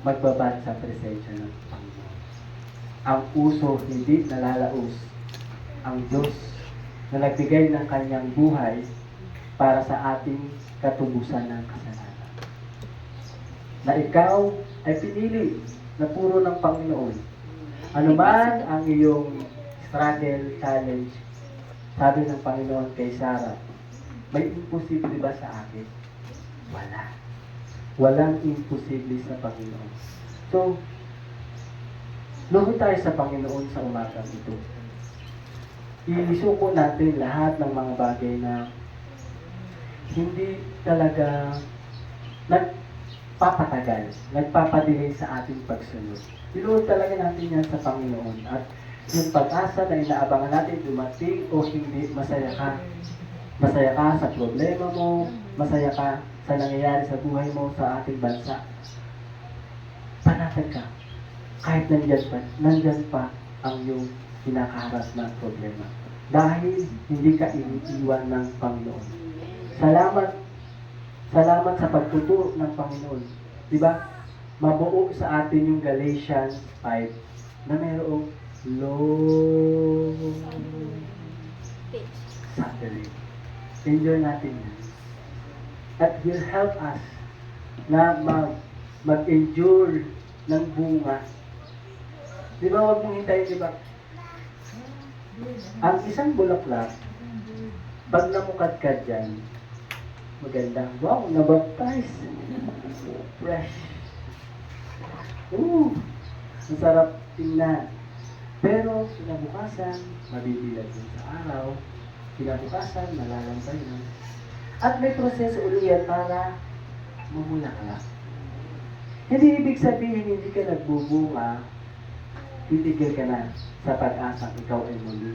magbabad sa presensya ng Panginoon. Ang uso hindi nalalaos. Ang Diyos na nagbigay ng kanyang buhay para sa ating katubusan ng kasalanan. Na ikaw ay pinili na puro ng Panginoon. Ano man ang iyong struggle, challenge, sabi ng Panginoon kay Sarah, may imposible ba sa akin? Wala. Walang imposible sa Panginoon. So, luhod tayo sa Panginoon sa umagang ito. Isuko natin lahat ng mga bagay na hindi talaga nagpapatagal, nagpapadelay sa ating pagsunod. Iluhod talaga natin yan sa Panginoon. At yung pag-asa na inaabangan natin dumating o hindi, masaya ka. Masaya ka sa problema mo, masaya ka sa nangyayari sa buhay mo sa ating bansa. Panatag ka. Kahit nandyan pa ang iyong kinakaharap na problema. Dahil hindi ka iniiwan ng Panginoon. Salamat sa pagtuturo ng Panginoon. Diba? Mabuo sa atin yung Galatians 5 na mayroong long suffering. Enjoy natin yan. That will help us na mag-endure ng bunga. Di ba, huwag mong hintayin, di ba? Ang isang bulaklak, pag namukad ka dyan, maganda. Wow, nabaptize. Fresh. Ang sarap tingnan. Pero, kinabukasan, mabibilag din sa araw. Kinabukasan, malalambay na. At may proseso ulit yan para mamulaklak. Hindi ibig sabihin, hindi ka nagbubunga, titigil ka na sa pag-asang ikaw ay muli.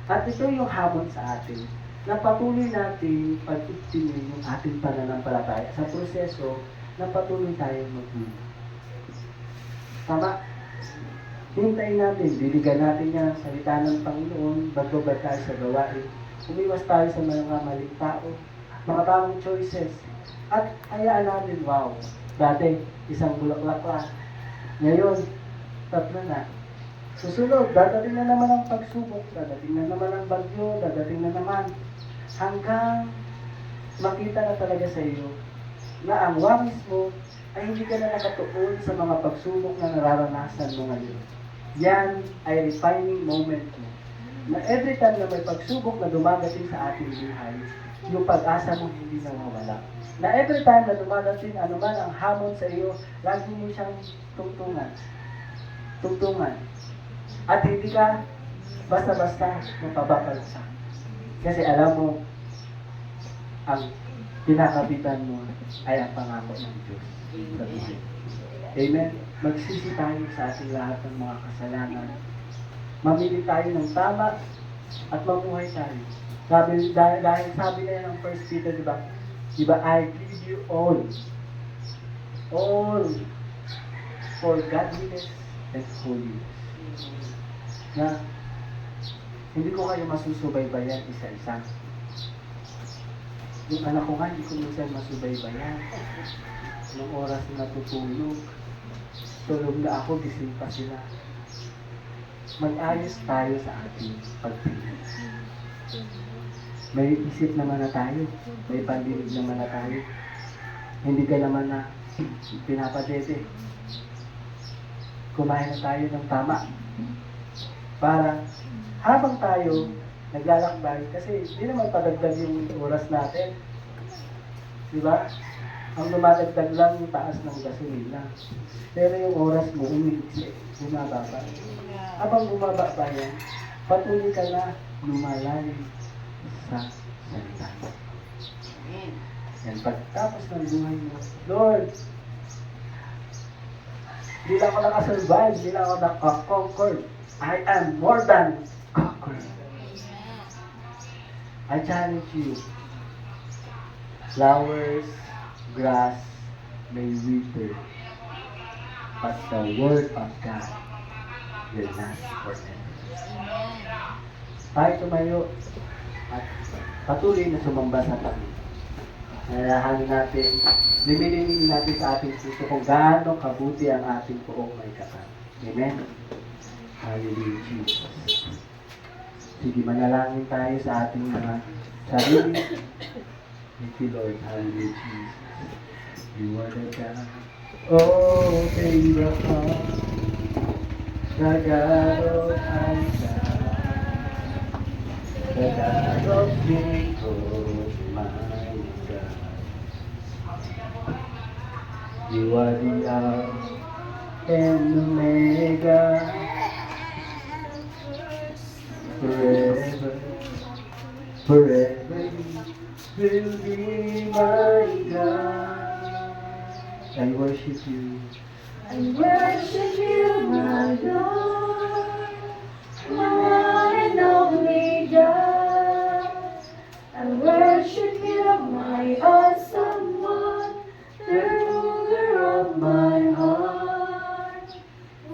At ito yung hamon sa atin, na patuloy natin pag-ibigin yung ating pananampalataya sa proseso na patuloy tayong magbunga. Tama? Hintayin natin, bibigyan natin yan sa salita ng Panginoon, bagbabad tayo sa gawain, umiwas tayo sa mga maling tao, mga tamang choices, at hayaan natin, wow, dati isang bulaklak lang, ngayon, 3 na, Susunod, dadating na naman ang pagsubok, dadating na naman ang bagyo, dadating na naman. Hanggang makita na talaga sa iyo na ang wangis mo ay hindi ka na nakatuon sa mga pagsubok na nararanasan mo ngayon. Yan ay refining moment mo. Na every time na may pagsubok na dumadating sa ating buhay, yung pag-asa mo hindi nawawala. Na every time na dumadating anuman ang hamon sa iyo, lagi mo siyang tungtungan. Tungtungan. At hindi ka basta-basta mapababalsa. Kasi alam mo, ang kinakapitan mo ay ang pangako ng Diyos sa buhay. Amen? Magsisi tayo sa ating lahat ng mga kasalanan. Mamili tayo ng tama at mamuhay tayo. Dahil sabi na yan ng 1 Peter, di ba? I give you all for godliness and holiness. Na hindi ko kayo masusubaybayan isa-isa. Yung anak ko nga, hindi ko minsan masubaybayan. Nung oras na natutulog, tulog na ako, gising pa sila. Mag-ayos tayo sa ating pagpili. May isip naman na tayo, may pandinig naman na tayo. Hindi ka naman na pinapadede. Kumain na tayo ng tama. Para habang tayo naglalakbay, kasi hindi naman padagdag yung oras natin. Di ba? Ang lumadagdag lang yung taas ng gasolina. Pero yung oras mo, umiiksi, bumababa. Habang bumaba pa yan, patuloy ka na lumalalim sa salita. Yan, pagtapos ng buhay mo, Lord, hindi lang ako nakasurvive, hindi lang ako nakakonquer. I am more than conqueror. I challenge you. Flowers, grass may wither, but the word of God will last forever. Tayo tumayo at patuloy na sumamba sa tabi. Nalahanin natin, limilinin natin sa ating puso kung gaano kabuti ang ating poong may kapal. Amen? Hallelujah, Jesus. Sige, manalangin tayo sa ating mga sarili. Thank you, Lord. Hallelujah, Jesus. You are the God. Oh, Abraham, the God of Isaac, the God of Jacob, my God. You are the Alpha and Omega. Forever, forever you will be my God. I worship you. I worship you, my Lord, my one and only God. I worship you, my awesome one, the ruler of my heart.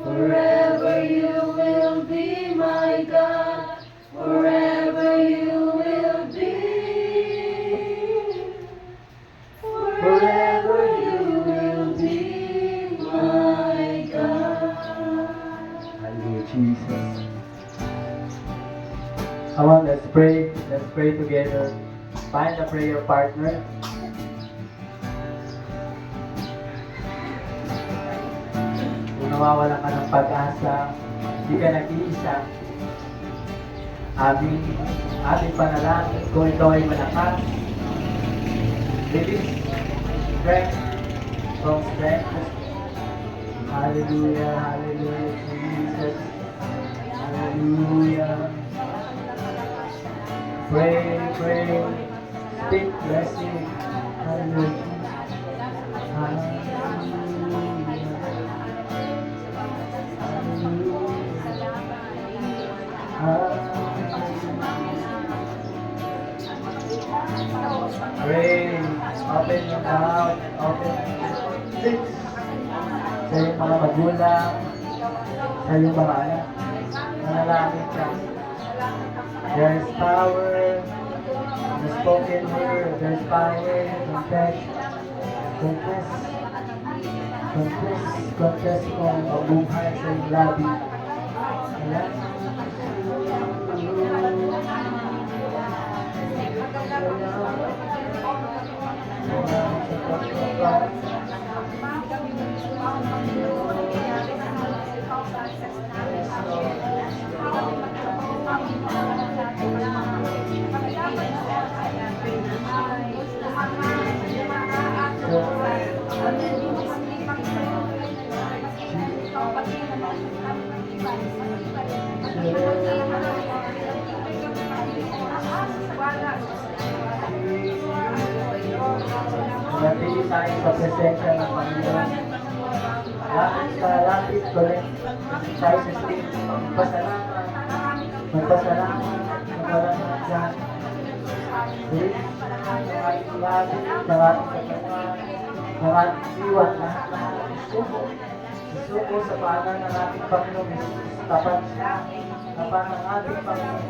Forever you will be my God. Forever you will be. Forever you will be my God. Hallelujah, Jesus. Come on, let's pray. Let's pray together. Find a prayer partner. Kung nawawalan ka ng pag-asa, hindi ka nag-iisa. Ating panalangin, kung ikaw ay malakas, release strength from strength. Hallelujah, hallelujah, Jesus. Hallelujah. Pray, pray. Speak blessing. Hallelujah. Hallelujah. Pray. Open your mouth. Open. Six. Sa iyong mga magulang. Sa iyong mga anak. Manalangin ka. There is power in the spoken word. There is power in confession. Confess. Confess. Confess mo ang mabuhay sa iyong labi. Natili tayo sa presensya ng Panginoon. Lapit ko rin tayo sa stage. Magpasalamat. Magpasalamat. Walang hanggan. Please, ang ating labi, ng ating katawan, ng ating siwan, lahat isuko. Isuko sa paanan ng ating Panginoon. Tapat siya. Tapat ng ating Panginoon.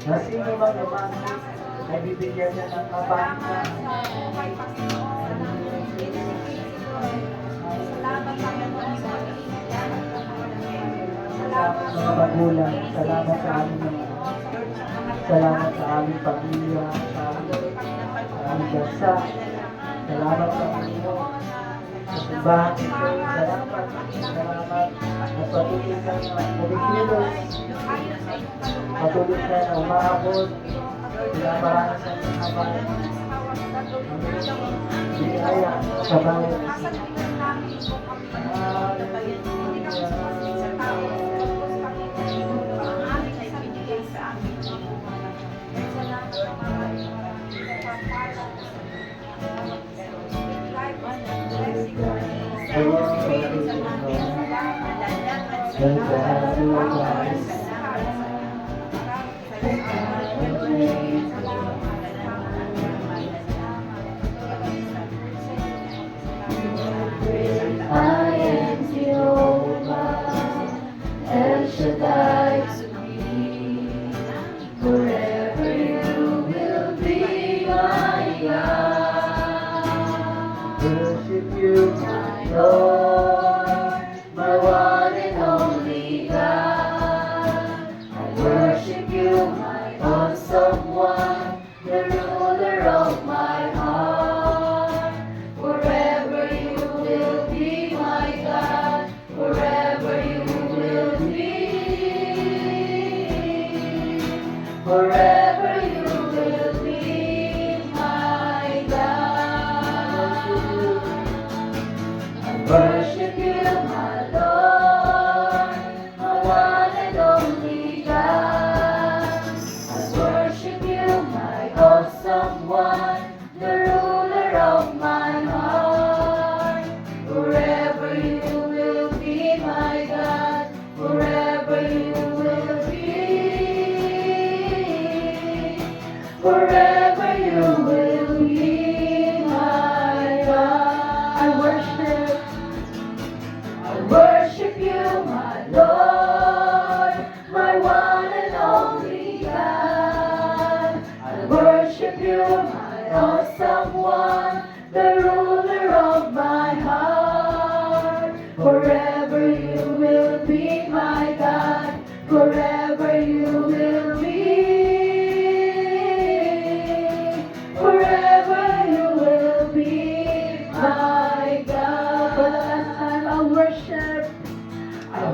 Na sino bang lumangit ay bibigyan niya ng kapahingan. Salamat mga magulang, salamat sa aming mga salamat sa aming pamilya, sa aming bansa, salamat sa Panginoon, sa simbahan ito, salamat, at patuloy ka na kumikilos, patuloy ka na umaabot, pinaparasan ng habang, biyaya sa bawat isa. I am Jehovah, El Shaddai to me. Forever you will be my God. Worship you, My Lord, my one and only God. I worship you, my awesome one, the ruler of my heart. Forever you will be my God. Forever you will be. Forever you will be my God. I worship you, my Lord, my one and only God. I worship you, my awesome one, the ruler of my heart. Forever you will be my God. Forever you will be. Forever you will be my God. I worship you, my Lord, my one and only God. I worship you, my awesome one, the ruler of my heart. Forever you will be my God. Forever you will be. Forever you will be my God. For the last time I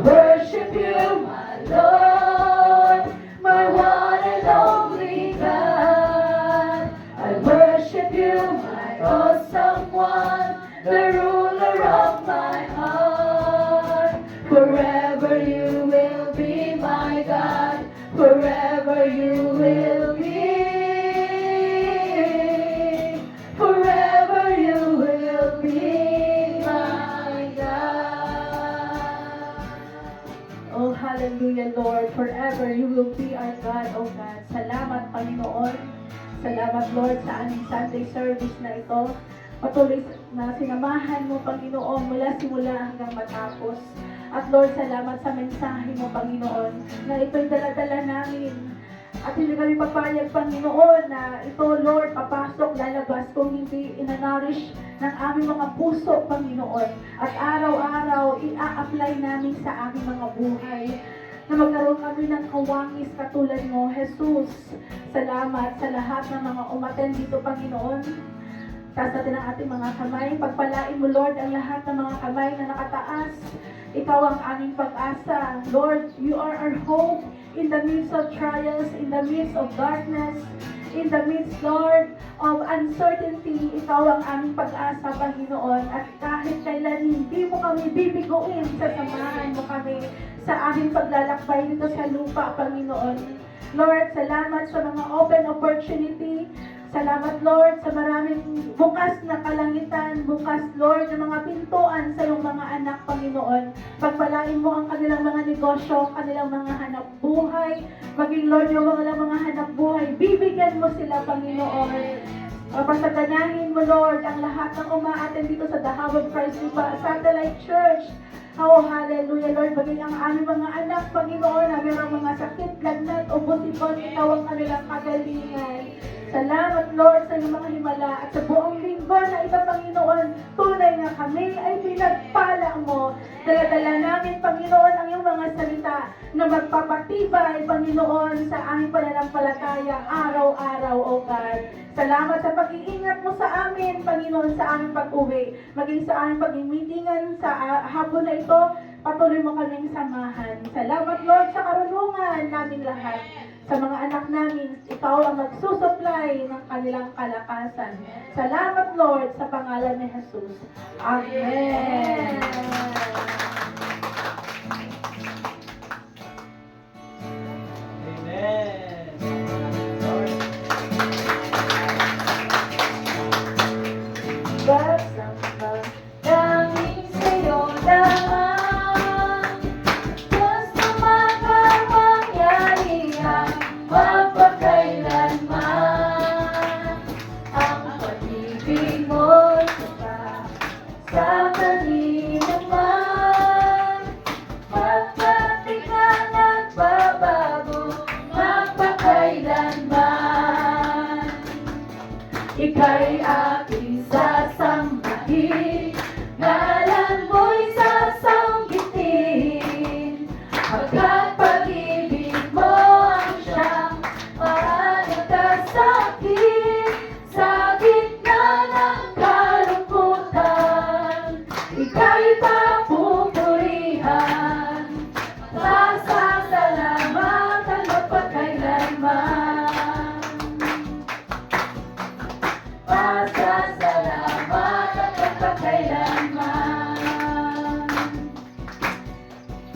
worship you, my Lord, my one and only God. I worship you, my awesome one, the ruler of my heart. Forever you will be my God. Forever you will be. Forever you will be my God. Oh, hallelujah, Lord. Forever you will be our God, oh God. Salamat, Panginoon. Salamat, Lord, sa aming Sunday service na ito. Patuloy na sinamahan mo, Panginoon, mula simula hanggang matapos. At Lord, salamat sa mensahe mo, Panginoon, na ito'y daladala namin. At hindi kami papayag, Panginoon, na ito, Lord, papasok, lalabas kung hindi inanarish ng aming mga puso, Panginoon. At araw-araw, i-apply namin sa aming mga buhay. na magkaroon kami ng kawangis katulad mo, Jesus. Salamat sa lahat ng mga umattend dito, Panginoon. Taas natin ang ating mga kamay. Pagpalain mo, Lord, ang lahat ng mga kamay na nakataas. Ikaw ang aming pag-asa. Lord, you are our hope in the midst of trials, in the midst of darkness, in the midst, Lord, of uncertainty. Ikaw ang aming pag-asa, Panginoon. At kahit kailan hindi mo kami bibiguin, sasamahan mo kami sa aming paglalakbay dito sa lupa, Panginoon. Lord, salamat sa mga open opportunity. Salamat, Lord, sa maraming bukas na kalangitan, bukas, Lord, ng mga pintuan sa iyong mga anak, Panginoon. Pagpalain mo ang kanilang mga negosyo, kanilang mga hanap buhay, maging, Lord, yung mga hanap buhay, bibigyan mo sila, Panginoon. Pasaganahin mo, Lord, ang lahat ng umaattend dito sa The Hub of Christ Satellite Church. Oh, hallelujah, Lord. Maging ang aming mga anak, Panginoon, na mayroong mga sakit, lagnat, o busipon, ikaw ang kanilang kagalingan. Salamat, Lord, sa iyong mga himala at sa buong linggo na ito, Panginoon. Tunay nga kami ay pinagpala mo. Dala-dala namin, Panginoon, ang iyong mga salita na magpapatibay, Panginoon, sa aming pananampalataya araw-araw, O God. Salamat sa pag-iingat mo sa amin, Panginoon, sa aming pag-uwi. Maging sa aming pag-meetingan sa hapon na ito, patuloy mo kaming samahan. Salamat, Lord, sa karunungan namin lahat. Sa mga anak namin, ikaw ang magsusupply ng kanilang kalakasan. Salamat, Lord, sa pangalan ni Jesus. Amen.